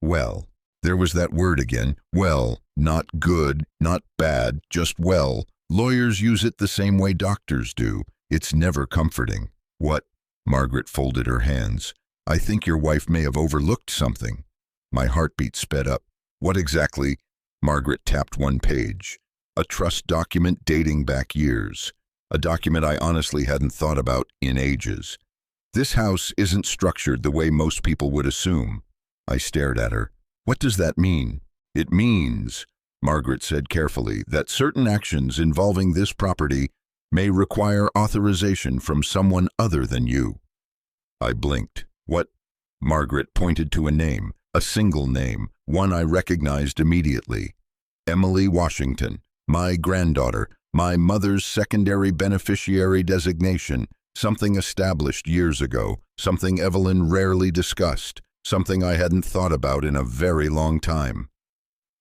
Well, there was that word again. Well, not good, not bad, just well. Lawyers use it the same way doctors do. It's never comforting. What? Margaret folded her hands. I think your wife may have overlooked something. My heartbeat sped up. What exactly? Margaret tapped one page. A trust document dating back years. A document I honestly hadn't thought about in ages. This house isn't structured the way most people would assume. I stared at her. What does that mean? It means, Margaret said carefully, that certain actions involving this property may require authorization from someone other than you. I blinked. What? Margaret pointed to a name, a single name, one I recognized immediately. Emily Washington, my granddaughter, my mother's secondary beneficiary designation, something established years ago, something Evelyn rarely discussed, something I hadn't thought about in a very long time.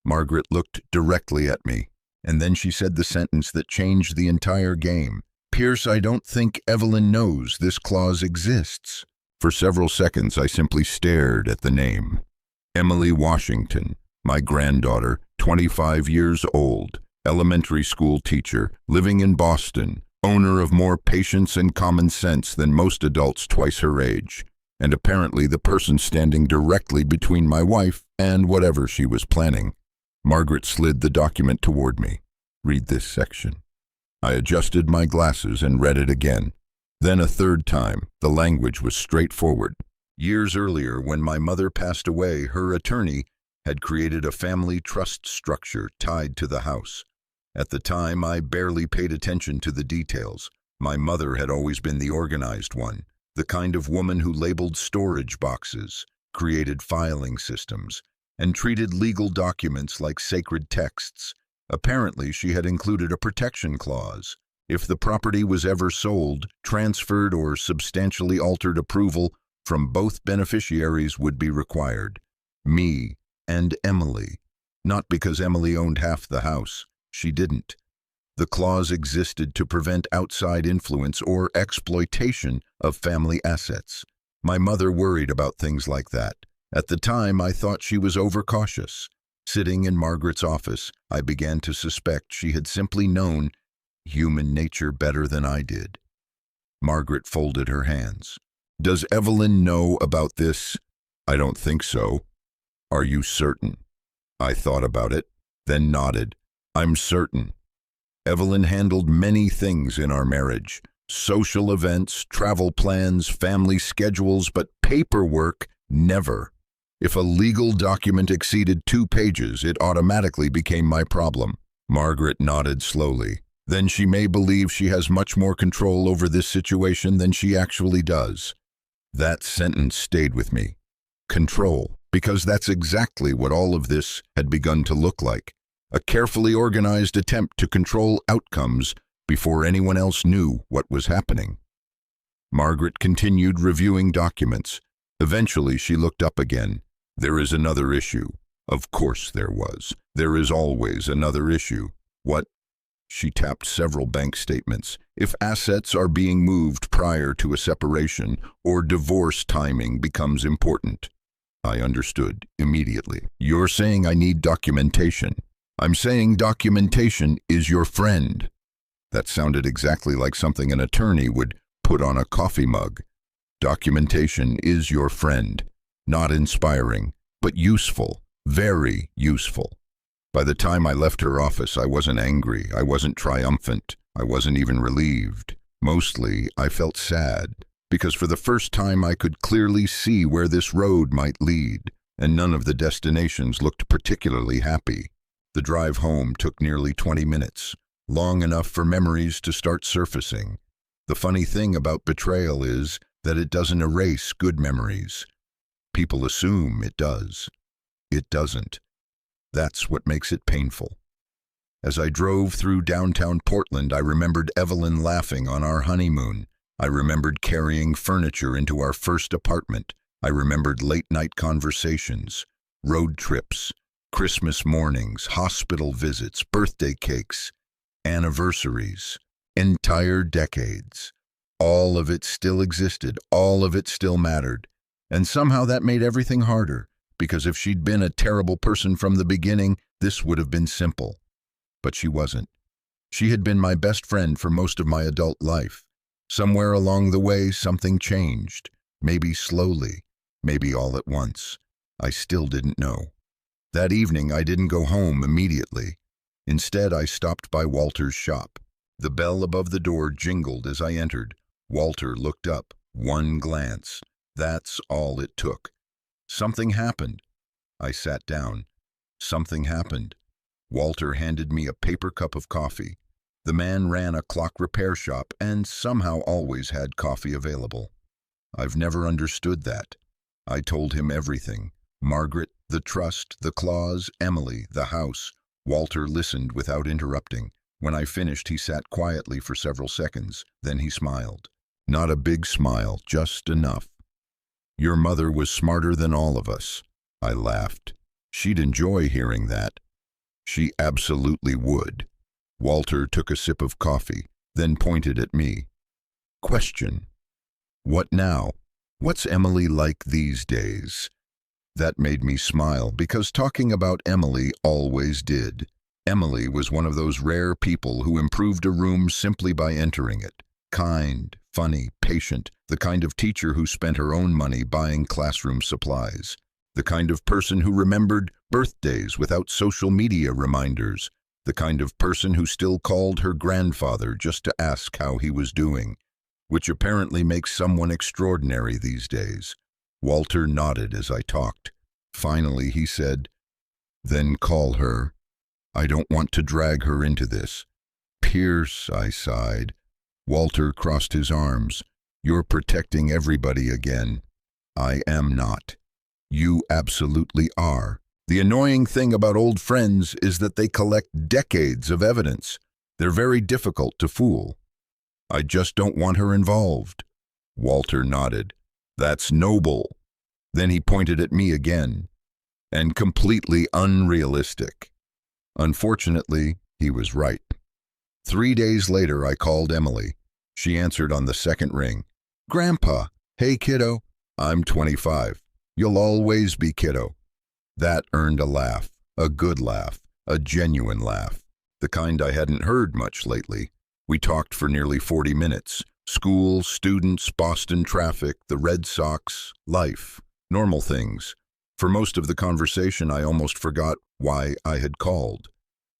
Margaret looked directly at me, and then she said the sentence that changed the entire game. Pierce, I don't think Evelyn knows this clause exists. For several seconds, I simply stared at the name. Emily Washington, my granddaughter, 25 years old, elementary school teacher, living in Boston, owner of more patience and common sense than most adults twice her age, and apparently the person standing directly between my wife and whatever she was planning. Margaret slid the document toward me. Read this section. I adjusted my glasses and read it again. Then a third time. The language was straightforward. Years earlier, when my mother passed away, her attorney had created a family trust structure tied to the house. At the time, I barely paid attention to the details. My mother had always been the organized one, the kind of woman who labeled storage boxes, created filing systems, and treated legal documents like sacred texts. Apparently, she had included a protection clause. If the property was ever sold, transferred, or substantially altered, approval from both beneficiaries would be required. Me and Emily. Not because Emily owned half the house. She didn't. The clause existed to prevent outside influence or exploitation of family assets. My mother worried about things like that. At the time, I thought she was overcautious. Sitting in Margaret's office, I began to suspect she had simply known human nature better than I did. Margaret folded her hands. Does Evelyn know about this? I don't think so. Are you certain? I thought about it, then nodded. I'm certain. Evelyn handled many things in our marriage. Social events, travel plans, family schedules, but paperwork, never. If a legal document exceeded 2 pages, it automatically became my problem. Margaret nodded slowly. Then she may believe she has much more control over this situation than she actually does. That sentence stayed with me. Control, because that's exactly what all of this had begun to look like. A carefully organized attempt to control outcomes before anyone else knew what was happening. Margaret continued reviewing documents. Eventually, she looked up again. There is another issue. Of course there was. There is always another issue. What? She tapped several bank statements. If assets are being moved prior to a separation or divorce, timing becomes important. I understood immediately. You're saying I need documentation. I'm saying documentation is your friend. That sounded exactly like something an attorney would put on a coffee mug. Documentation is your friend. Not inspiring, but useful, very useful. By the time I left her office, I wasn't angry, I wasn't triumphant, I wasn't even relieved. Mostly, I felt sad, because for the first time I could clearly see where this road might lead, and none of the destinations looked particularly happy. The drive home took nearly 20 minutes, long enough for memories to start surfacing. The funny thing about betrayal is that it doesn't erase good memories. People assume it does. It doesn't. That's what makes it painful. As I drove through downtown Portland, I remembered Evelyn laughing on our honeymoon. I remembered carrying furniture into our first apartment. I remembered late-night conversations, road trips, Christmas mornings, hospital visits, birthday cakes, anniversaries, entire decades. All of it still existed, all of it still mattered. And somehow that made everything harder, because if she'd been a terrible person from the beginning, this would have been simple. But she wasn't. She had been my best friend for most of my adult life. Somewhere along the way, something changed. Maybe slowly, maybe all at once. I still didn't know. That evening, I didn't go home immediately. Instead, I stopped by Walter's shop. The bell above the door jingled as I entered. Walter looked up. One glance. That's all it took. Something happened. I sat down. Something happened. Walter handed me a paper cup of coffee. The man ran a clock repair shop and somehow always had coffee available. I've never understood that. I told him everything. Margaret, the trust, the clause, Emily, the house. Walter listened without interrupting. When I finished, he sat quietly for several seconds. Then he smiled. Not a big smile, just enough. Your mother was smarter than all of us. I laughed. She'd enjoy hearing that. She absolutely would. Walter took a sip of coffee, then pointed at me. Question. What now? What's Emily like these days? That made me smile, because talking about Emily always did. Emily was one of those rare people who improved a room simply by entering it. Kind, funny, patient, the kind of teacher who spent her own money buying classroom supplies. The kind of person who remembered birthdays without social media reminders. The kind of person who still called her grandfather just to ask how he was doing, which apparently makes someone extraordinary these days. Walter nodded as I talked. Finally, he said, Then call her. I don't want to drag her into this. Pierce, I sighed. Walter crossed his arms. You're protecting everybody again. I am not. You absolutely are. The annoying thing about old friends is that they collect decades of evidence. They're very difficult to fool. I just don't want her involved. Walter nodded. That's noble. Then he pointed at me again. And completely unrealistic. Unfortunately, he was right. 3 days later, I called Emily. She answered on the second ring. Grandpa, hey kiddo. I'm 25. You'll always be kiddo. That earned a laugh, a good laugh, a genuine laugh, the kind I hadn't heard much lately. We talked for nearly 40 minutes. School, students, Boston traffic, the Red Sox, life, normal things. For most of the conversation, I almost forgot why I had called.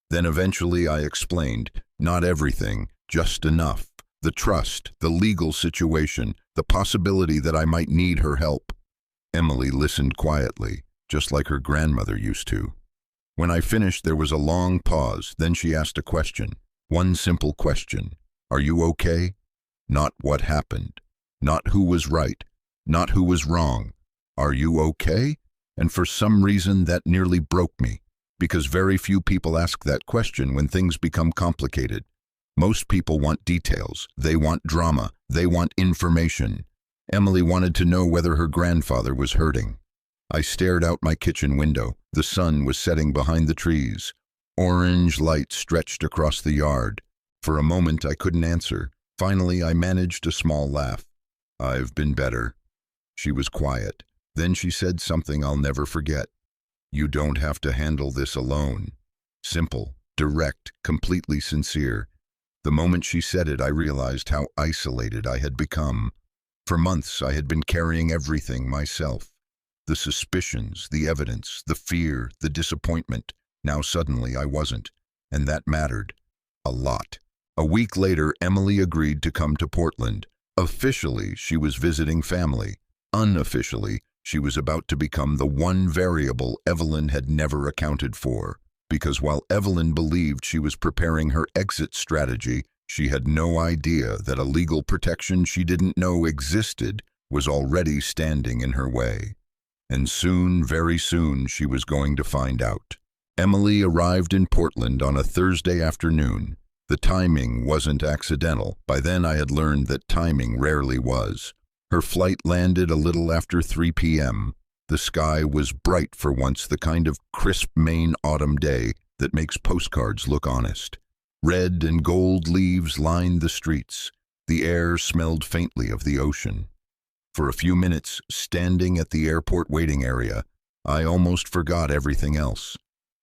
Then eventually I explained, not everything, just enough. The trust, the legal situation, the possibility that I might need her help. Emily listened quietly, just like her grandmother used to. When I finished, there was a long pause. Then she asked a question. One simple question. Are you okay? Not what happened. Not who was right. Not who was wrong. Are you okay? And for some reason that nearly broke me, because very few people ask that question when things become complicated. Most people want details. They want drama. They want information. Emily wanted to know whether her grandfather was hurting. I stared out my kitchen window. The sun was setting behind the trees. Orange light stretched across the yard. For a moment I couldn't answer. Finally I managed a small laugh. I've been better. She was quiet. Then she said something I'll never forget. You don't have to handle this alone. Simple, direct, completely sincere. The moment she said it, I realized how isolated I had become. For months, I had been carrying everything myself. The suspicions, the evidence, the fear, the disappointment. Now suddenly I wasn't, and that mattered. A lot. A week later, Emily agreed to come to Portland. Officially, she was visiting family. Unofficially, she was about to become the one variable Evelyn had never accounted for. Because while Evelyn believed she was preparing her exit strategy, she had no idea that a legal protection she didn't know existed was already standing in her way. And soon, very soon, she was going to find out. Emily arrived in Portland on a Thursday afternoon. The timing wasn't accidental. By then I had learned that timing rarely was. Her flight landed a little after 3 p.m. The sky was bright for once, the kind of crisp Maine autumn day that makes postcards look honest. Red and gold leaves lined the streets. The air smelled faintly of the ocean. For a few minutes, standing at the airport waiting area, I almost forgot everything else.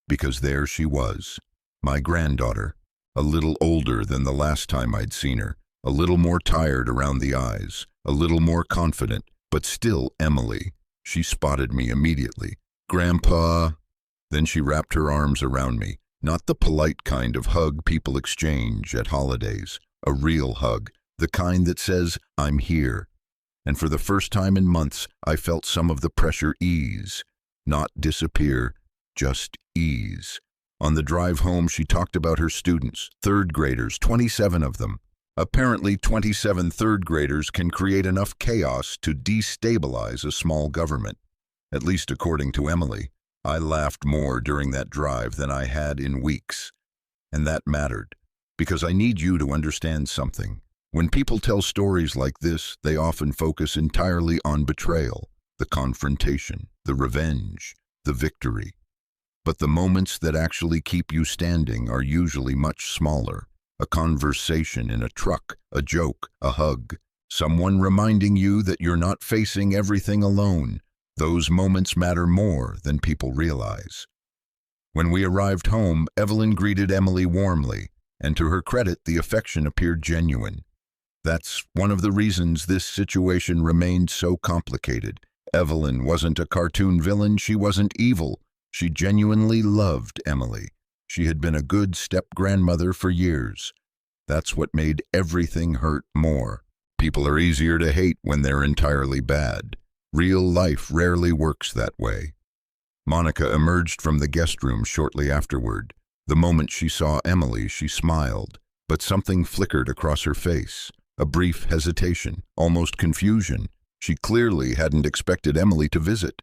Because there she was, my granddaughter, a little older than the last time I'd seen her, a little more tired around the eyes, a little more confident, but still Emily. She spotted me immediately. "Grandpa." Then she wrapped her arms around me, not the polite kind of hug people exchange at holidays, a real hug, the kind that says, "I'm here." And for the first time in months, I felt some of the pressure ease, not disappear, just ease. On the drive home, she talked about her students, third graders, 27 of them. Apparently, 27 third graders can create enough chaos to destabilize a small government. At least according to Emily. I laughed more during that drive than I had in weeks. And that mattered, because I need you to understand something. When people tell stories like this, they often focus entirely on betrayal, the confrontation, the revenge, the victory. But the moments that actually keep you standing are usually much smaller. A conversation in a truck, a joke, a hug, someone reminding you that you're not facing everything alone. Those moments matter more than people realize. When we arrived home, Evelyn greeted Emily warmly, and to her credit, the affection appeared genuine. That's one of the reasons this situation remained so complicated. Evelyn wasn't a cartoon villain, she wasn't evil. She genuinely loved Emily. She had been a good step-grandmother for years. That's what made everything hurt more. People are easier to hate when they're entirely bad. Real life rarely works that way. Monica emerged from the guest room shortly afterward. The moment she saw Emily, she smiled, but something flickered across her face. A brief hesitation, almost confusion. She clearly hadn't expected Emily to visit.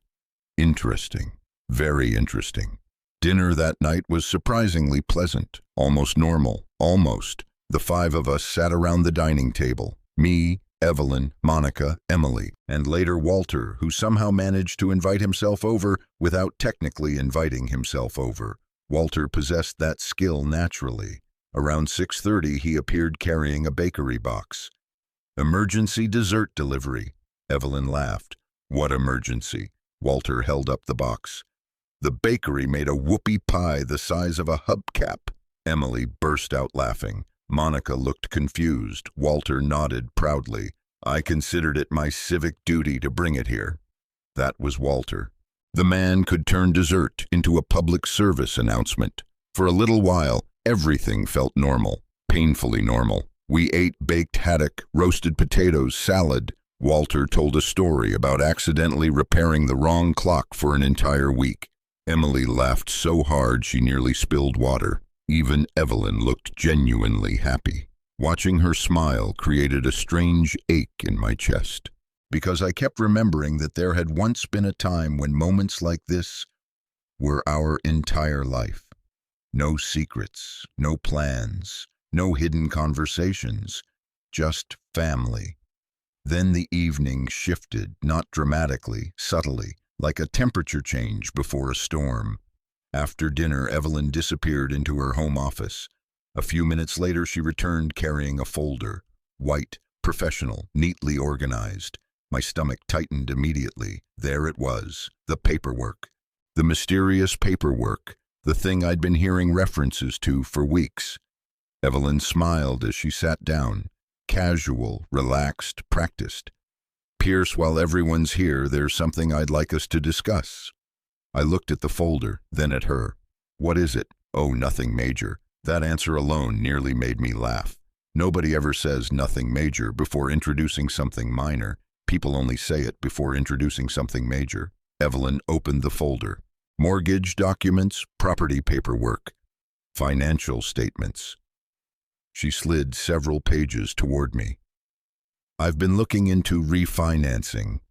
Interesting. Very interesting. Dinner that night was surprisingly pleasant, almost normal, almost. The five of us sat around the dining table. Me, Evelyn, Monica, Emily, and later Walter, who somehow managed to invite himself over without technically inviting himself over. Walter possessed that skill naturally. Around 6:30, he appeared carrying a bakery box. "Emergency dessert delivery." Evelyn laughed. "What emergency?" Walter held up the box. "The bakery made a whoopie pie the size of a hubcap." Emily burst out laughing. Monica looked confused. Walter nodded proudly. "I considered it my civic duty to bring it here." That was Walter. The man could turn dessert into a public service announcement. For a little while, everything felt normal, painfully normal. We ate baked haddock, roasted potatoes, salad. Walter told a story about accidentally repairing the wrong clock for an entire week. Emily laughed so hard she nearly spilled water. Even Evelyn looked genuinely happy. Watching her smile created a strange ache in my chest, because I kept remembering that there had once been a time when moments like this were our entire life. No secrets, no plans, no hidden conversations, just family. Then the evening shifted, not dramatically, subtly, like a temperature change before a storm. After dinner, Evelyn disappeared into her home office. A few minutes later, she returned carrying a folder. White, professional, neatly organized. My stomach tightened immediately. There it was, the paperwork. The mysterious paperwork, the thing I'd been hearing references to for weeks. Evelyn smiled as she sat down. Casual, relaxed, practiced. Pierce, while everyone's here, there's something I'd like us to discuss. I looked at the folder, then at her. What is it? Oh, nothing major. That answer alone nearly made me laugh. Nobody ever says nothing major before introducing something minor. People only say it before introducing something major. Evelyn opened the folder. Mortgage documents, property paperwork, financial statements. She slid several pages toward me. I've been looking into refinancing.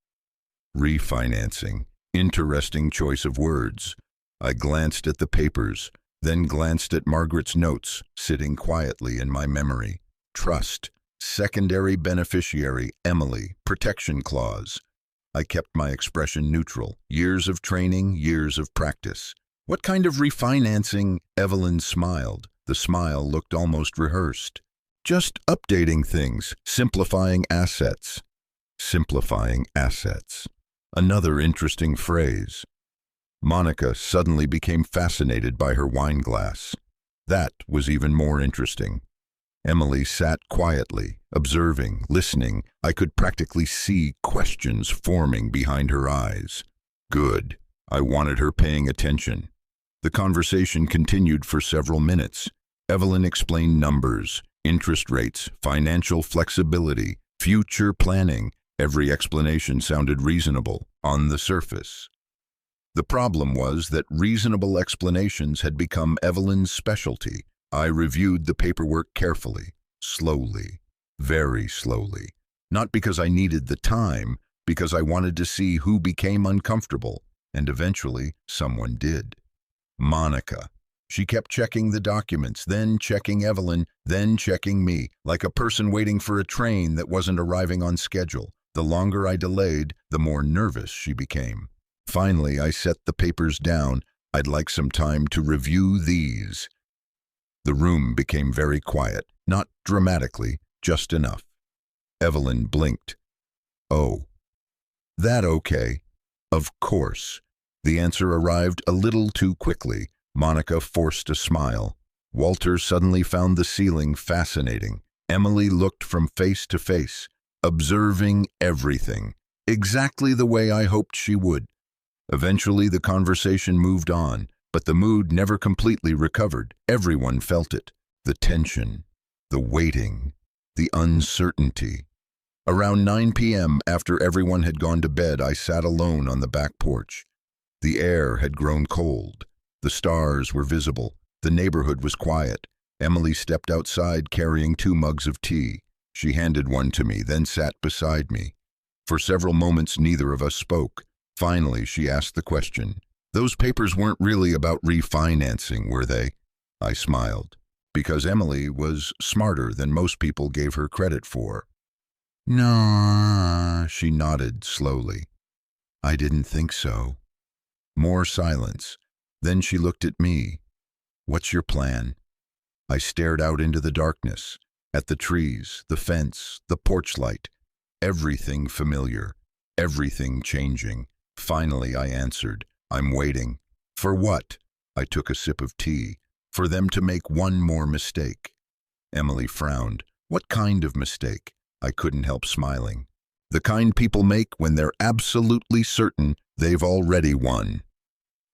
Refinancing. Interesting choice of words. I glanced at the papers, then glanced at Margaret's notes, sitting quietly in my memory. Trust. Secondary beneficiary, Emily, protection clause. I kept my expression neutral. Years of training, years of practice. What kind of refinancing? Evelyn smiled. The smile looked almost rehearsed. Just updating things, simplifying assets. Simplifying assets. Another interesting phrase. Monica suddenly became fascinated by her wine glass. That was even more interesting. Emily sat quietly, observing, listening. I could practically see questions forming behind her eyes. Good. I wanted her paying attention. The conversation continued for several minutes. Evelyn explained numbers, interest rates, financial flexibility, future planning. Every explanation sounded reasonable on the surface. The problem was that reasonable explanations had become Evelyn's specialty. I reviewed the paperwork carefully, slowly, very slowly. Not because I needed the time, because I wanted to see who became uncomfortable, and eventually someone did. Monica. She kept checking the documents, then checking Evelyn, then checking me, like a person waiting for a train that wasn't arriving on schedule. The longer I delayed, the more nervous she became. Finally, I set the papers down. I'd like some time to review these. The room became very quiet, not dramatically, just enough. Evelyn blinked. Oh. That okay? Of course. The answer arrived a little too quickly. Monica forced a smile. Walter suddenly found the ceiling fascinating. Emily looked from face to face, observing everything, exactly the way I hoped she would. Eventually, the conversation moved on, but the mood never completely recovered. Everyone felt it. The tension, the waiting, the uncertainty. Around 9 p.m., after everyone had gone to bed, I sat alone on the back porch. The air had grown cold. The stars were visible. The neighborhood was quiet. Emily stepped outside carrying 2 mugs of tea. She handed one to me, then sat beside me. For several moments, neither of us spoke. Finally, she asked the question. Those papers weren't really about refinancing, were they? I smiled, because Emily was smarter than most people gave her credit for. No, she nodded slowly. I didn't think so. More silence. Then she looked at me. What's your plan? I stared out into the darkness, at the trees, the fence, the porch light. Everything familiar, everything changing. Finally, I answered, I'm waiting. For what? I took a sip of tea. For them to make one more mistake. Emily frowned. What kind of mistake? I couldn't help smiling. The kind people make when they're absolutely certain they've already won.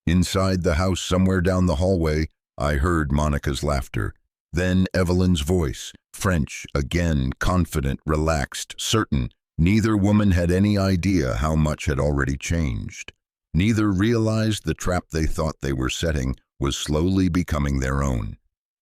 Inside the house, somewhere down the hallway, I heard Monica's laughter. Then Evelyn's voice, French, again, confident, relaxed, certain. Neither woman had any idea how much had already changed. Neither realized the trap they thought they were setting was slowly becoming their own.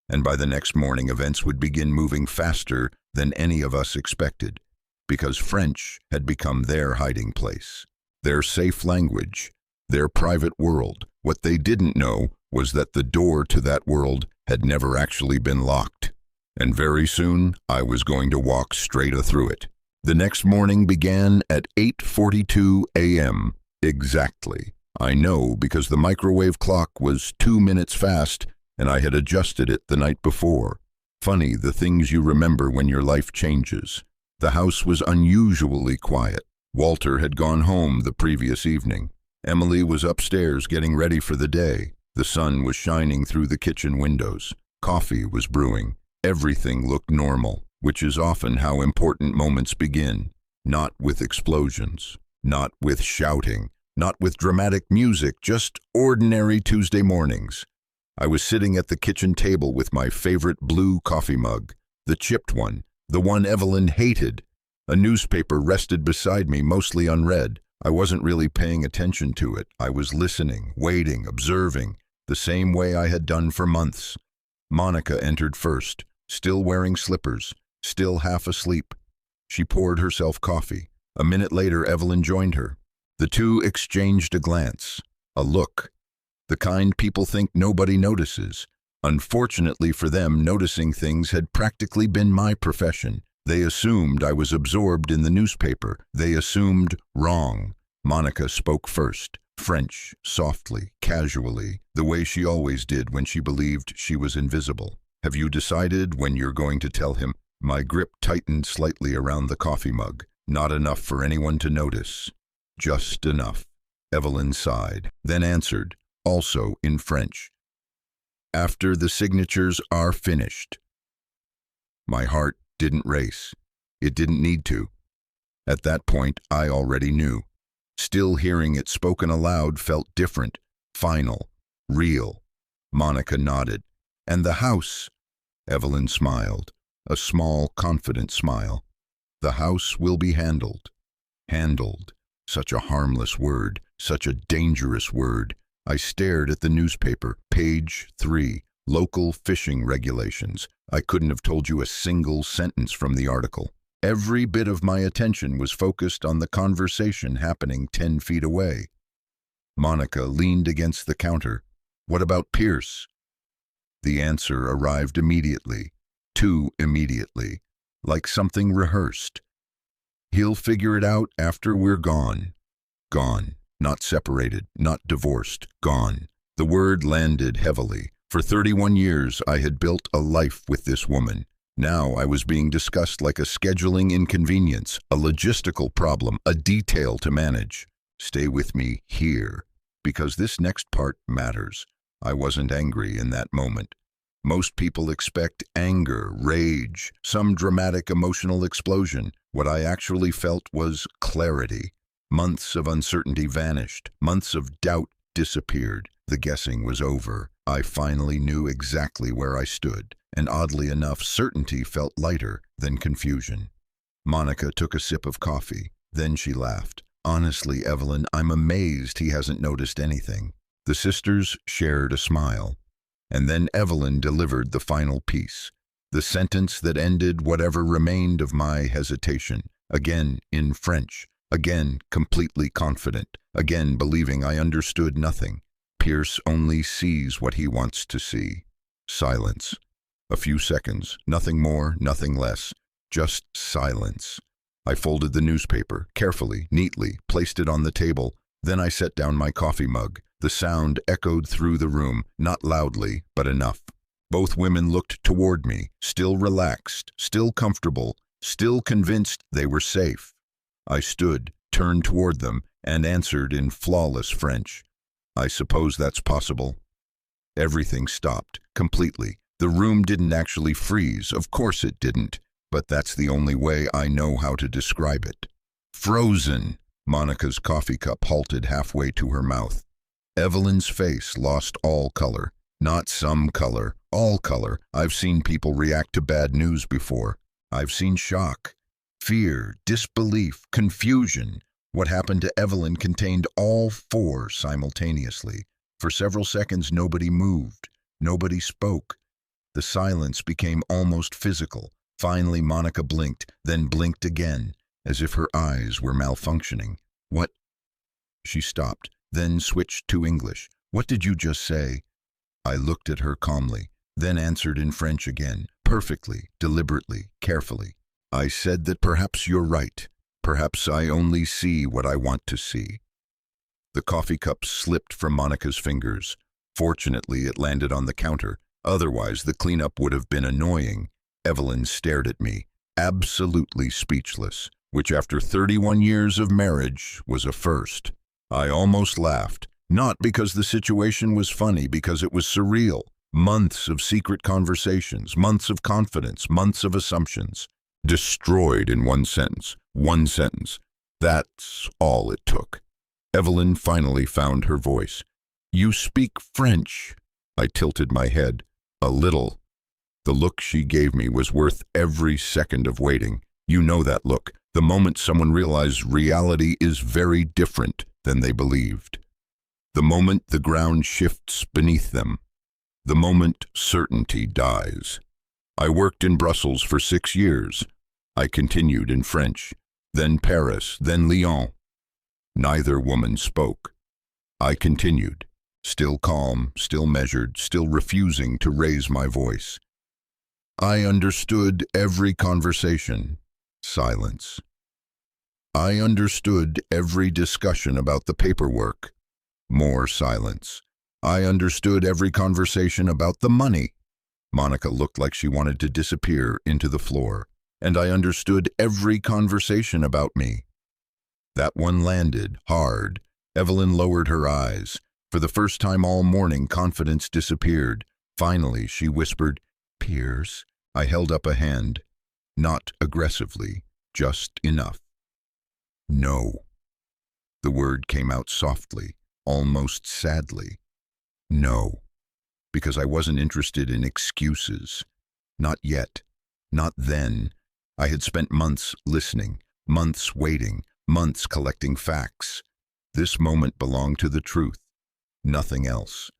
And by the next morning, events would begin moving faster than any of us expected, because French had become their hiding place, their safe language, their private world. What they didn't know was that the door to that world had never actually been locked. And very soon, I was going to walk straight through it. The next morning began at 8:42 a.m. exactly. I know because the microwave clock was 2 minutes fast and I had adjusted it the night before. Funny, the things you remember when your life changes. The house was unusually quiet. Walter had gone home the previous evening. Emily was upstairs getting ready for the day. The sun was shining through the kitchen windows. Coffee was brewing. Everything looked normal, which is often how important moments begin. Not with explosions, not with shouting, not with dramatic music, just ordinary Tuesday mornings. I was sitting at the kitchen table with my favorite blue coffee mug, the chipped one, the one Evelyn hated. A newspaper rested beside me, mostly unread. I wasn't really paying attention to it. I was listening, waiting, observing, the same way I had done for months. Monica entered first, still wearing slippers, still half asleep. She poured herself coffee. A minute later, Evelyn joined her. The two exchanged a glance, a look, the kind people think nobody notices. Unfortunately for them, noticing things had practically been my profession. They assumed I was absorbed in the newspaper. They assumed wrong. Monica spoke first, French, softly, casually, the way she always did when she believed she was invisible. "Have you decided when you're going to tell him?" My grip tightened slightly around the coffee mug. Not enough for anyone to notice. Just enough. Evelyn sighed, then answered, also in French. "After the signatures are finished." My heart didn't race. It didn't need to. At that point, I already knew. Still hearing it spoken aloud felt different, final, real. Monica nodded. "And the house?" Evelyn smiled, a small, confident smile. "The house will be handled." Handled. Such a harmless word, such a dangerous word. I stared at the newspaper, page 3, local fishing regulations. I couldn't have told you a single sentence from the article. Every bit of my attention was focused on the conversation happening 10 feet away. Monica leaned against the counter. "What about Pierce?" The answer arrived immediately, too immediately, like something rehearsed. "He'll figure it out after we're gone." Gone. Not separated, not divorced, gone. The word landed heavily. For 31 years, I had built a life with this woman. Now I was being discussed like a scheduling inconvenience, a logistical problem, a detail to manage. Stay with me here, because this next part matters. I wasn't angry in that moment. Most people expect anger, rage, some dramatic emotional explosion. What I actually felt was clarity. Months of uncertainty vanished. Months of doubt disappeared. The guessing was over. I finally knew exactly where I stood, and oddly enough, certainty felt lighter than confusion. Monica took a sip of coffee. Then she laughed. "Honestly, Evelyn, I'm amazed he hasn't noticed anything." The sisters shared a smile. And then Evelyn delivered the final piece, the sentence that ended whatever remained of my hesitation, again in French, again completely confident, again believing I understood nothing. "Pierce only sees what he wants to see." Silence. A few seconds, nothing more, nothing less, just silence. I folded the newspaper, carefully, neatly, placed it on the table. Then I set down my coffee mug. The sound echoed through the room, not loudly, but enough. Both women looked toward me, still relaxed, still comfortable, still convinced they were safe. I stood, turned toward them, and answered in flawless French. "I suppose that's possible." Everything stopped, completely. The room didn't actually freeze, of course it didn't, but that's the only way I know how to describe it. Frozen. Monica's coffee cup halted halfway to her mouth. Evelyn's face lost all color. Not some color, all color. I've seen people react to bad news before. I've seen shock, fear, disbelief, confusion. What happened to Evelyn contained all four simultaneously. For several seconds, nobody moved. Nobody spoke. The silence became almost physical. Finally, Monica blinked, then blinked again, as if her eyes were malfunctioning. "What?" She stopped, then switched to English. "What did you just say?" I looked at her calmly, then answered in French again, perfectly, deliberately, carefully. "I said that perhaps you're right. Perhaps I only see what I want to see." The coffee cup slipped from Monica's fingers. Fortunately, it landed on the counter. Otherwise, the cleanup would have been annoying. Evelyn stared at me, absolutely speechless, which after 31 years of marriage was a first. I almost laughed, not because the situation was funny, because it was surreal. Months of secret conversations, months of confidence, months of assumptions. Destroyed in one sentence. One sentence. That's all it took. Evelyn finally found her voice. "You speak French." I tilted my head. "A little." The look she gave me was worth every second of waiting. You know that look, the moment someone realizes reality is very different than they believed. The moment the ground shifts beneath them. The moment certainty dies. I worked in Brussels for 6 years. I continued in French, then Paris, then Lyon. Neither woman spoke. I continued, still calm, still measured, still refusing to raise my voice. I understood every conversation. Silence. I understood every discussion about the paperwork. More silence. I understood every conversation about the money. Monica looked like she wanted to disappear into the floor. And I understood every conversation about me. That one landed hard. Evelyn lowered her eyes. For the first time all morning, confidence disappeared. Finally, she whispered, "Piers." I held up a hand. Not aggressively, just enough. No. The word came out softly, almost sadly. No. Because I wasn't interested in excuses. Not yet. Not then. I had spent months listening, months waiting, months collecting facts. This moment belonged to the truth. Nothing else.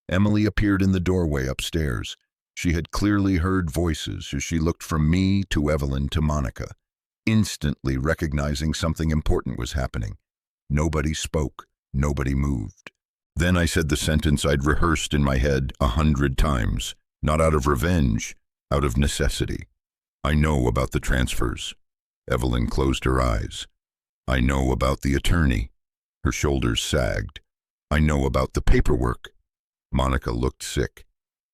Emily appeared in the doorway upstairs. She had clearly heard voices as she looked from me to Evelyn to Monica, instantly recognizing something important was happening. Nobody spoke. Nobody moved. Then I said the sentence I'd rehearsed in my head 100 times, not out of revenge, out of necessity. I know about the transfers. Evelyn closed her eyes. I know about the attorney. Her shoulders sagged. I know about the paperwork. Monica looked sick.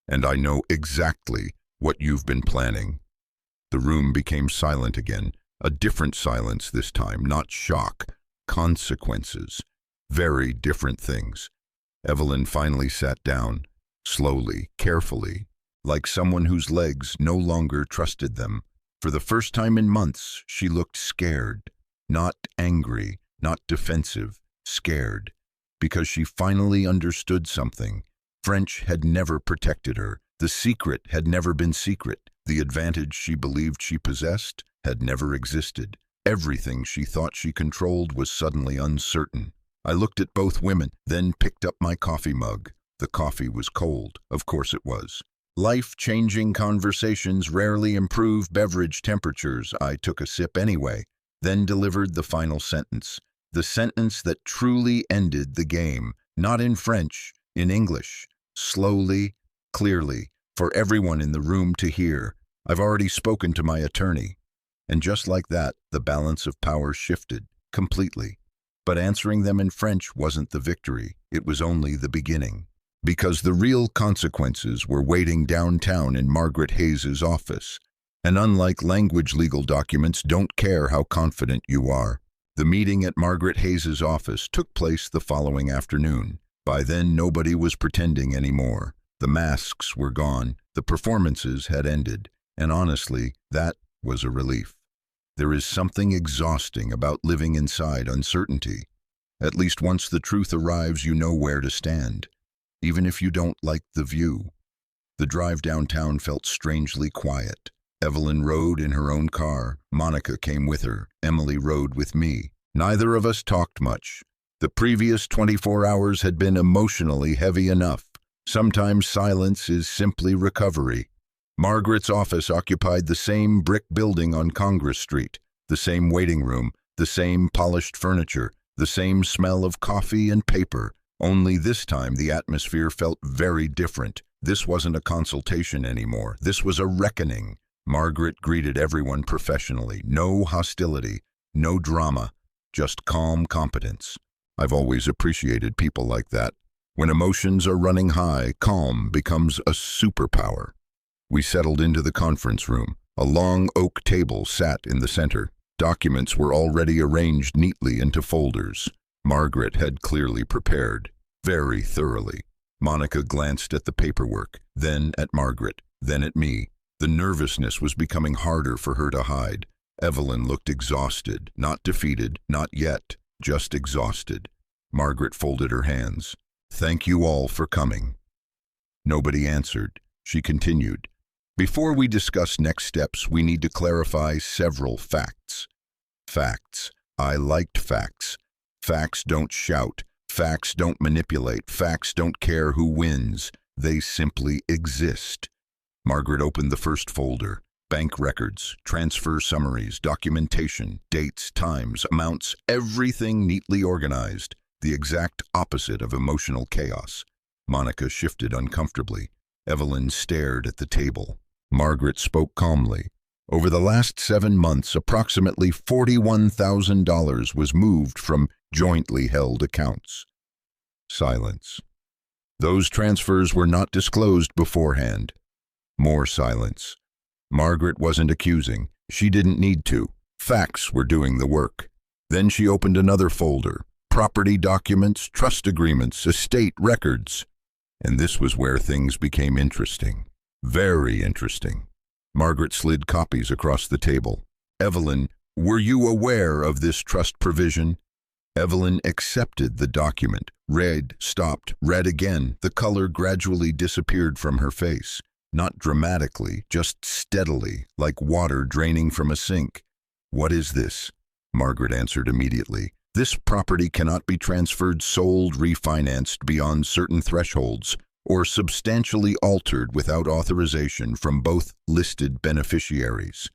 And I know exactly what you've been planning. The room became silent again, a different silence this time, not shock, consequences, very different things. Evelyn finally sat down, slowly, carefully, like someone whose legs no longer trusted them. For the first time in months, she looked scared, not angry, not defensive, scared, because she finally understood something. French had never protected her. The secret had never been secret. The advantage she believed she possessed had never existed. Everything she thought she controlled was suddenly uncertain. I looked at both women, then picked up my coffee mug. The coffee was cold. Of course it was. Life-changing conversations rarely improve beverage temperatures. I took a sip anyway, then delivered the final sentence. The sentence that truly ended the game. Not in French, in English. Slowly, clearly, for everyone in the room to hear. I've already spoken to my attorney. And just like that, the balance of power shifted, completely. But answering them in French wasn't the victory. It was only the beginning. Because the real consequences were waiting downtown in Margaret Hayes's office. And unlike language legal documents, don't care how confident you are. The meeting at Margaret Hayes's office took place the following afternoon. By then, nobody was pretending anymore. The masks were gone, the performances had ended, and honestly, that was a relief. There is something exhausting about living inside uncertainty. At least once the truth arrives, you know where to stand, even if you don't like the view. The drive downtown felt strangely quiet. Evelyn rode in her own car. Monica came with her. Emily rode with me. Neither of us talked much. The previous 24 hours had been emotionally heavy enough. Sometimes silence is simply recovery. Margaret's office occupied the same brick building on Congress Street, the same waiting room, the same polished furniture, the same smell of coffee and paper. Only this time the atmosphere felt very different. This wasn't a consultation anymore. This was a reckoning. Margaret greeted everyone professionally. No hostility, no drama, just calm competence. I've always appreciated people like that. When emotions are running high, calm becomes a superpower. We settled into the conference room. A long oak table sat in the center. Documents were already arranged neatly into folders. Margaret had clearly prepared, very thoroughly. Monica glanced at the paperwork, then at Margaret, then at me. The nervousness was becoming harder for her to hide. Evelyn looked exhausted, not defeated, not yet, just exhausted. Margaret folded her hands. "Thank you all for coming." Nobody answered. She continued. "Before we discuss next steps, we need to clarify several facts." Facts. I liked facts. Facts don't shout. Facts don't manipulate. Facts don't care who wins. They simply exist. Margaret opened the first folder. Bank records, transfer summaries, documentation, dates, times, amounts, everything neatly organized. The exact opposite of emotional chaos. Monica shifted uncomfortably. Evelyn stared at the table. Margaret spoke calmly. "Over the last 7 months, approximately $41,000 was moved from jointly held accounts." Silence. "Those transfers were not disclosed beforehand." More silence. Margaret wasn't accusing. She didn't need to. Facts were doing the work. Then she opened another folder. Property documents, trust agreements, estate records. And this was where things became interesting. Very interesting. Margaret slid copies across the table. "Evelyn, were you aware of this trust provision?" Evelyn accepted the document, read, stopped, read again. The color gradually disappeared from her face. Not dramatically, just steadily, like water draining from a sink. "What is this?" Margaret answered immediately. "This property cannot be transferred, sold, refinanced beyond certain thresholds, or substantially altered without authorization from both listed beneficiaries."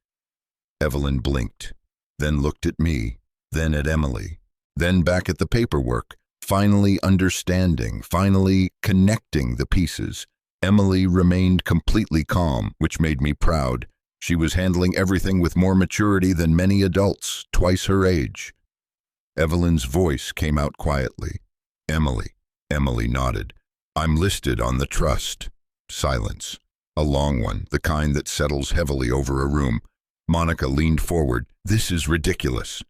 Evelyn blinked, then looked at me, then at Emily, then back at the paperwork, finally understanding, finally connecting the pieces. Emily remained completely calm, which made me proud. She was handling everything with more maturity than many adults, twice her age. Evelyn's voice came out quietly. "Emily." Emily nodded. "I'm listed on the trust." Silence. A long one, the kind that settles heavily over a room. Monica leaned forward. "This is ridiculous."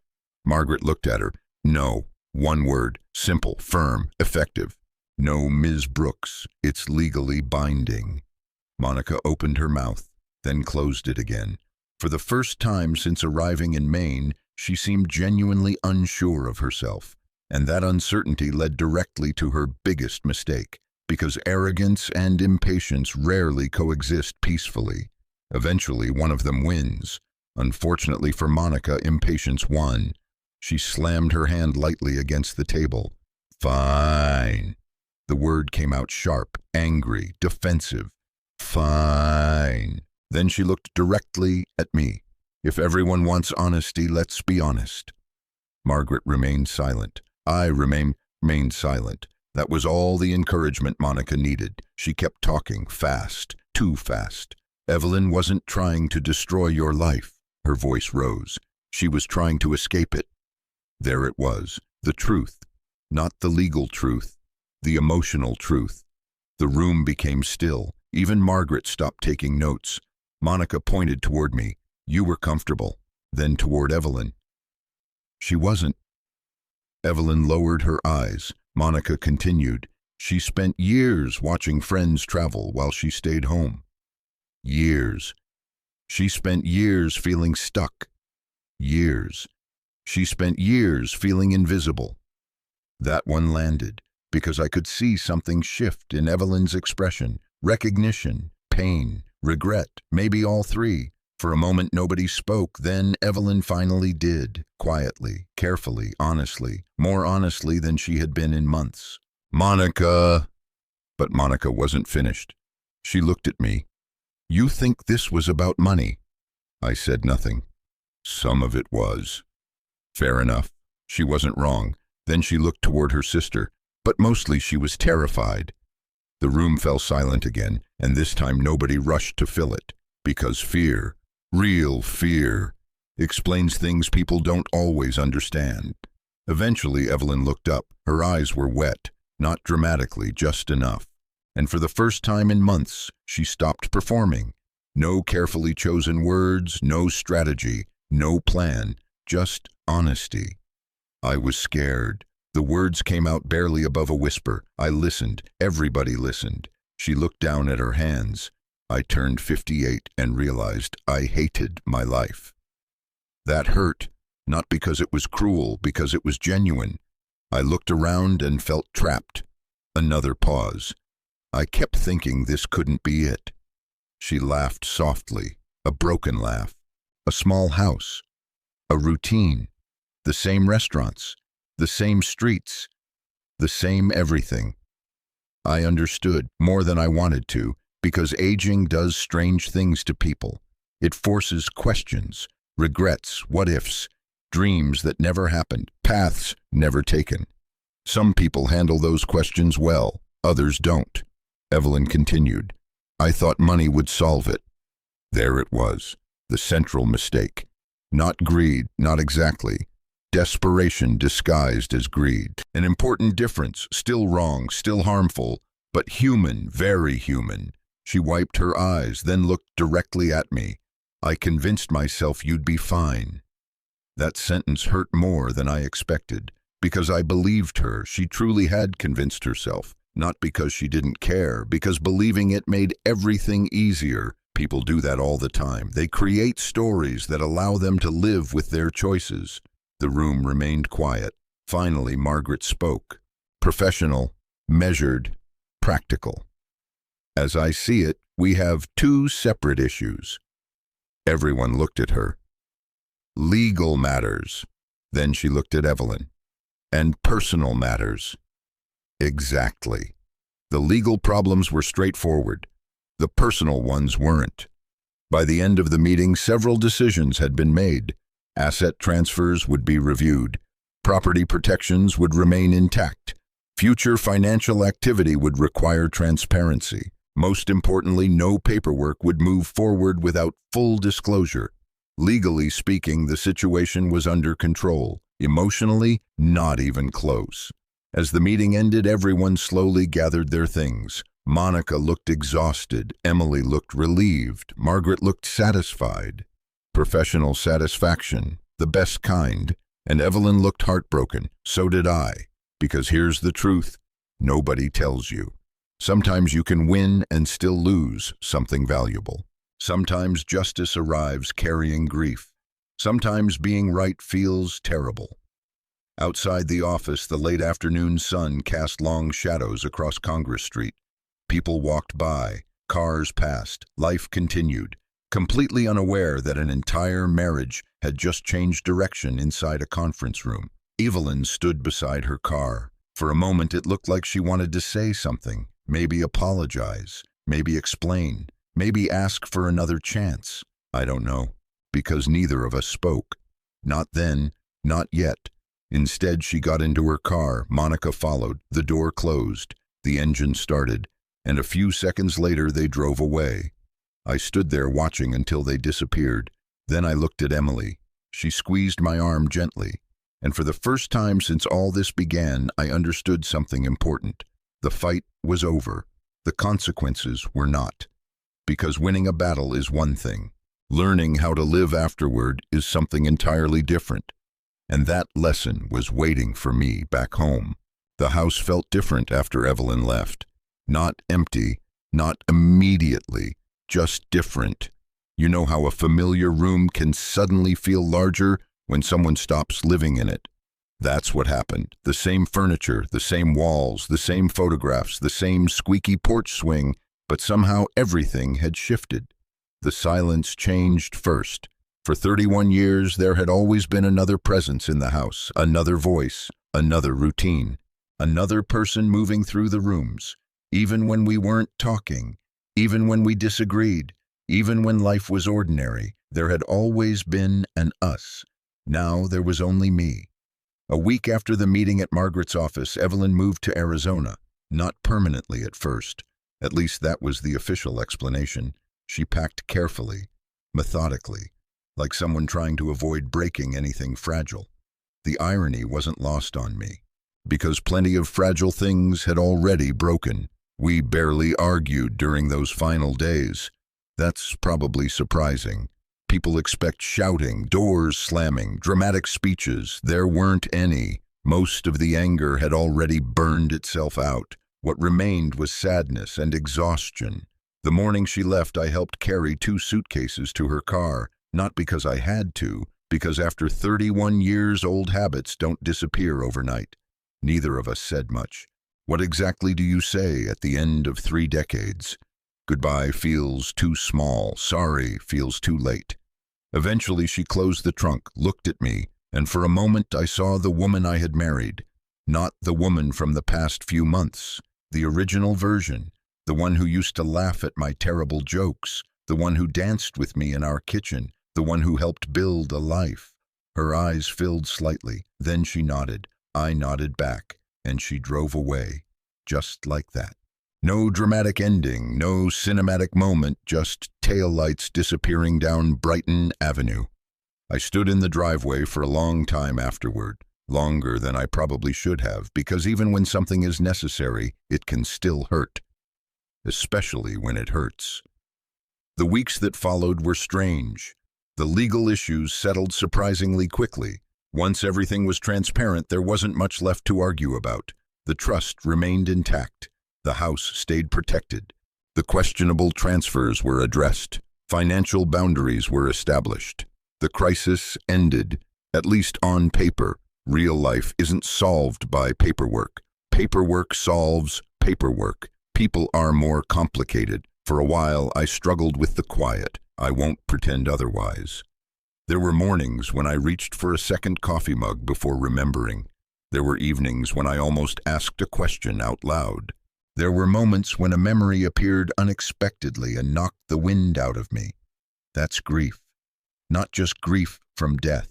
Margaret looked at her. "No." One word. Simple, firm, effective. "No, Ms. Brooks. It's legally binding." Monica opened her mouth, then closed it again. For the first time since arriving in Maine, she seemed genuinely unsure of herself, and that uncertainty led directly to her biggest mistake, because arrogance and impatience rarely coexist peacefully. Eventually, one of them wins. Unfortunately for Monica, impatience won. She slammed her hand lightly against the table. "Fine." The word came out sharp, angry, defensive. "Fine." Then she looked directly at me. "If everyone wants honesty, let's be honest." Margaret remained silent. I remained silent. That was all the encouragement Monica needed. She kept talking, fast, too fast. "Evelyn wasn't trying to destroy your life." Her voice rose. "She was trying to escape it." There it was, the truth. Not the legal truth, the emotional truth. The room became still. Even Margaret stopped taking notes. Monica pointed toward me. "You were comfortable." Then toward Evelyn. "She wasn't." Evelyn lowered her eyes. Monica continued. "She spent years watching friends travel while she stayed home. Years. She spent years feeling stuck. Years. She spent years feeling invisible." That one landed, because I could see something shift in Evelyn's expression. Recognition, pain, regret, maybe all three. For a moment nobody spoke, then Evelyn finally did, quietly, carefully, honestly, more honestly than she had been in months. "Monica." But Monica wasn't finished. She looked at me. "You think this was about money?" I said nothing. "Some of it was." Fair enough. She wasn't wrong. Then she looked toward her sister, but mostly she was terrified. The room fell silent again, and this time nobody rushed to fill it, because fear, real fear, explains things people don't always understand. Eventually, Evelyn looked up. Her eyes were wet, not dramatically, just enough. And for the first time in months, she stopped performing. No carefully chosen words, no strategy, no plan, just honesty. I was scared. The words came out barely above a whisper. I listened. Everybody listened. She looked down at her hands. I turned 58 and realized I hated my life. That hurt, not because it was cruel, because it was genuine. I looked around and felt trapped. Another pause. I kept thinking this couldn't be it. She laughed softly, a broken laugh. A small house, a routine, the same restaurants, the same streets, the same everything. I understood more than I wanted to, because aging does strange things to people. It forces questions, regrets, what-ifs, dreams that never happened, paths never taken. Some people handle those questions well, others don't. Evelyn continued. I thought money would solve it. There it was, the central mistake. Not greed, not exactly. Desperation disguised as greed. An important difference, still wrong, still harmful, but human, very human. She wiped her eyes, then looked directly at me. I convinced myself you'd be fine. That sentence hurt more than I expected, because I believed her. She truly had convinced herself, not because she didn't care, because believing it made everything easier. People do that all the time. They create stories that allow them to live with their choices. The room remained quiet. Finally, Margaret spoke. Professional, measured, practical. As I see it, we have two separate issues. Everyone looked at her. Legal matters. Then she looked at Evelyn. And personal matters. Exactly. The legal problems were straightforward. The personal ones weren't. By the end of the meeting, several decisions had been made. Asset transfers would be reviewed. Property protections would remain intact. Future financial activity would require transparency. Most importantly, no paperwork would move forward without full disclosure. Legally speaking, the situation was under control. Emotionally, not even close. As the meeting ended, everyone slowly gathered their things. Monica looked exhausted. Emily looked relieved. Margaret looked satisfied. Professional satisfaction, the best kind. And Evelyn looked heartbroken. So did I. Because here's the truth. Nobody tells you. Sometimes you can win and still lose something valuable. Sometimes justice arrives carrying grief. Sometimes being right feels terrible. Outside the office, the late afternoon sun cast long shadows across Congress Street. People walked by, cars passed, life continued, completely unaware that an entire marriage had just changed direction inside a conference room. Evelyn stood beside her car. For a moment it looked like she wanted to say something, maybe apologize, maybe explain, maybe ask for another chance. I don't know, because neither of us spoke. Not then, not yet. Instead, she got into her car. Monica followed. The door closed. The engine started. And a few seconds later, they drove away. I stood there watching until they disappeared. Then I looked at Emily. She squeezed my arm gently. And for the first time since all this began, I understood something important. The fight was over. The consequences were not. Because winning a battle is one thing. Learning how to live afterward is something entirely different. And that lesson was waiting for me back home. The house felt different after Evelyn left. Not empty, not immediately, just different. You know how a familiar room can suddenly feel larger when someone stops living in it. That's what happened. The same furniture, the same walls, the same photographs, the same squeaky porch swing, but somehow everything had shifted. The silence changed first. For 31 years, there had always been another presence in the house, another voice, another routine, another person moving through the rooms. Even when we weren't talking, even when we disagreed, even when life was ordinary, there had always been an us. Now there was only me. A week after the meeting at Margaret's office, Evelyn moved to Arizona. Not permanently at first. At least that was the official explanation. She packed carefully, methodically, like someone trying to avoid breaking anything fragile. The irony wasn't lost on me, because plenty of fragile things had already broken. We barely argued during those final days. That's probably surprising. People expect shouting, doors slamming, dramatic speeches. There weren't any. Most of the anger had already burned itself out. What remained was sadness and exhaustion. The morning she left, I helped carry 2 suitcases to her car, not because I had to, because after 31 years, old habits don't disappear overnight. Neither of us said much. What exactly do you say at the end of 3 decades? Goodbye feels too small. Sorry feels too late. Eventually she closed the trunk, looked at me, and for a moment I saw the woman I had married. Not the woman from the past few months. The original version. The one who used to laugh at my terrible jokes. The one who danced with me in our kitchen. The one who helped build a life. Her eyes filled slightly. Then she nodded. I nodded back, and she drove away. Just like that. No dramatic ending, no cinematic moment, just taillights disappearing down Brighton Avenue. I stood in the driveway for a long time afterward, longer than I probably should have, because even when something is necessary, it can still hurt. Especially when it hurts. The weeks that followed were strange. The legal issues settled surprisingly quickly. Once everything was transparent, there wasn't much left to argue about. The trust remained intact. The house stayed protected. The questionable transfers were addressed. Financial boundaries were established. The crisis ended, at least on paper. Real life isn't solved by paperwork. Paperwork solves paperwork. People are more complicated. For a while, I struggled with the quiet. I won't pretend otherwise. There were mornings when I reached for a second coffee mug before remembering. There were evenings when I almost asked a question out loud. There were moments when a memory appeared unexpectedly and knocked the wind out of me. That's grief. Not just grief from death.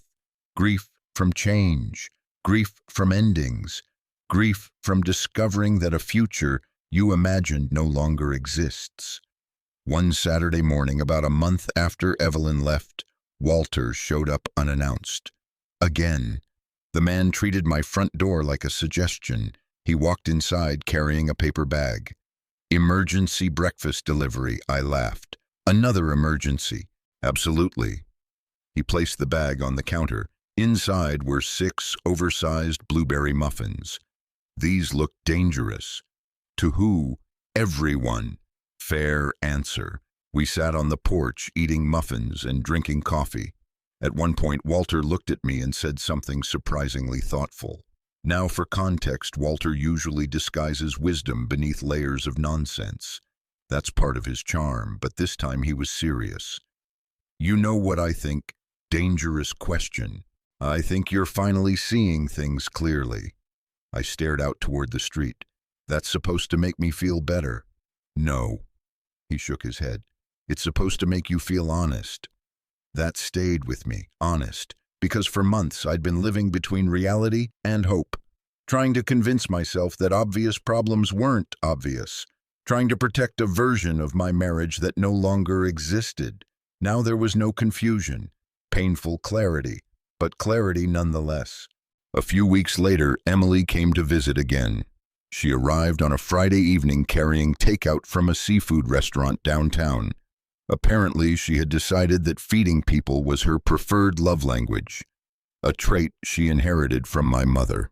Grief from change. Grief from endings. Grief from discovering that a future you imagined no longer exists. One Saturday morning, about a month after Evelyn left, Walter showed up unannounced. Again. The man treated my front door like a suggestion. He walked inside carrying a paper bag. Emergency breakfast delivery, I laughed. Another emergency. Absolutely. He placed the bag on the counter. Inside were 6 oversized blueberry muffins. These looked dangerous. To who? Everyone. Fair answer. We sat on the porch eating muffins and drinking coffee. At one point, Walter looked at me and said something surprisingly thoughtful. Now, for context, Walter usually disguises wisdom beneath layers of nonsense. That's part of his charm, but this time he was serious. You know what I think? Dangerous question. I think you're finally seeing things clearly. I stared out toward the street. That's supposed to make me feel better. No. He shook his head. It's supposed to make you feel honest. That stayed with me, honest, because for months I'd been living between reality and hope, trying to convince myself that obvious problems weren't obvious, trying to protect a version of my marriage that no longer existed. Now there was no confusion, painful clarity, but clarity nonetheless. A few weeks later, Emily came to visit again. She arrived on a Friday evening carrying takeout from a seafood restaurant downtown. Apparently, she had decided that feeding people was her preferred love language, a trait she inherited from my mother.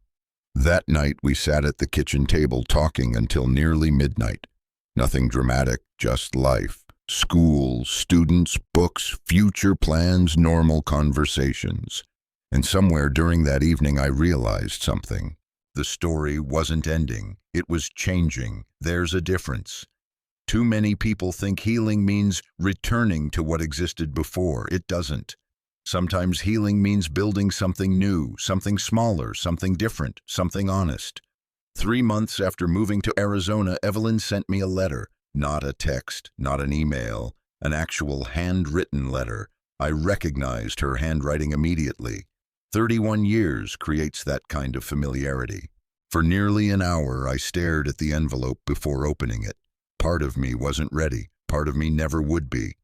That night, we sat at the kitchen table talking until nearly midnight. Nothing dramatic, just life. School, students, books, future plans, normal conversations. And somewhere during that evening, I realized something. The story wasn't ending. It was changing. There's a difference. Too many people think healing means returning to what existed before. It doesn't. Sometimes healing means building something new, something smaller, something different, something honest. 3 months after moving to Arizona, Evelyn sent me a letter. Not a text, not an email, an actual handwritten letter. I recognized her handwriting immediately. 31 years creates that kind of familiarity. For nearly an hour, I stared at the envelope before opening it. Part of me wasn't ready. Part of me never would be.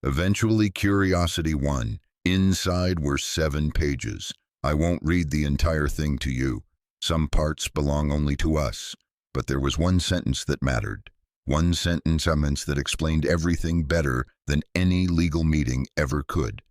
Eventually, curiosity won. Inside were 7 pages. I won't read the entire thing to you. Some parts belong only to us. But there was one sentence that mattered. One sentence that explained everything better than any legal meeting ever could.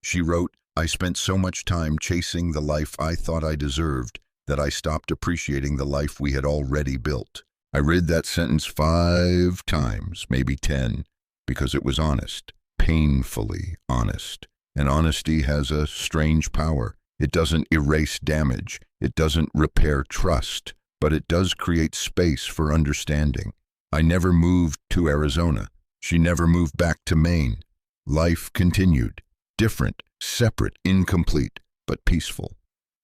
She wrote, I spent so much time chasing the life I thought I deserved that I stopped appreciating the life we had already built. I read that sentence 5 times, maybe 10, because it was honest, painfully honest. And honesty has a strange power. It doesn't erase damage, it doesn't repair trust, but it does create space for understanding. I never moved to Arizona. She never moved back to Maine. Life continued, different, separate, incomplete, but peaceful.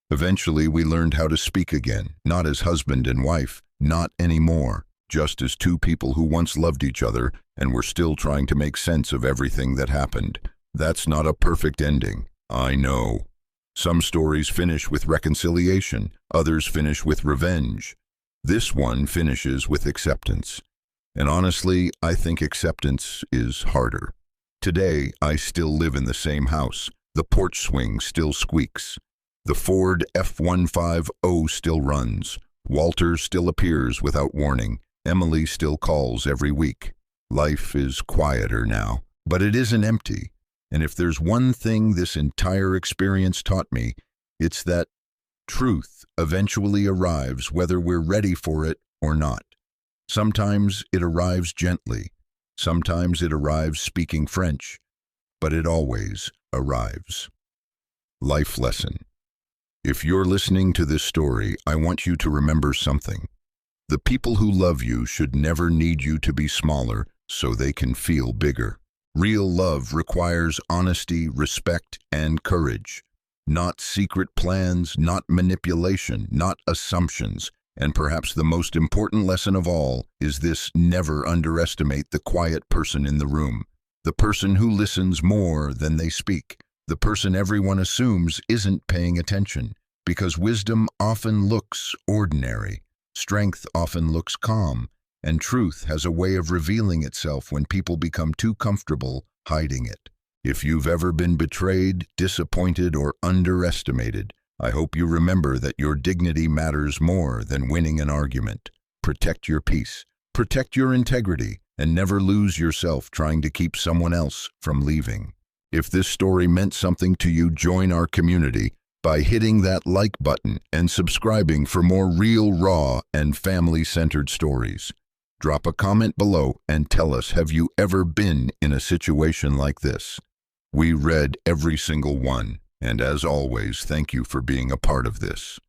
Eventually, we learned how to speak again, not as husband and wife, not anymore, just as two people who once loved each other and were still trying to make sense of everything that happened. That's not a perfect ending, I know. Some stories finish with reconciliation, others finish with revenge. This one finishes with acceptance. And honestly, I think acceptance is harder. Today, I still live in the same house. The porch swing still squeaks. The Ford F-150 still runs. Walter still appears without warning. Emily still calls every week. Life is quieter now, but it isn't empty. And if there's one thing this entire experience taught me, it's that truth eventually arrives whether we're ready for it or not. Sometimes it arrives gently. Sometimes it arrives speaking French. But it always arrives. Life lesson. If you're listening to this story, I want you to remember something. The people who love you should never need you to be smaller so they can feel bigger. Real love requires honesty, respect, and courage. Not secret plans, not manipulation, not assumptions. And perhaps the most important lesson of all is this: never underestimate the quiet person in the room. The person who listens more than they speak. The person everyone assumes isn't paying attention. Because wisdom often looks ordinary. Strength often looks calm. And truth has a way of revealing itself when people become too comfortable hiding it. If you've ever been betrayed, disappointed, or underestimated, I hope you remember that your dignity matters more than winning an argument. Protect your peace, protect your integrity, and never lose yourself trying to keep someone else from leaving. If this story meant something to you, join our community by hitting that like button and subscribing for more real, raw, and family-centered stories. Drop a comment below and tell us, have you ever been in a situation like this? We read every single one, and as always, thank you for being a part of this.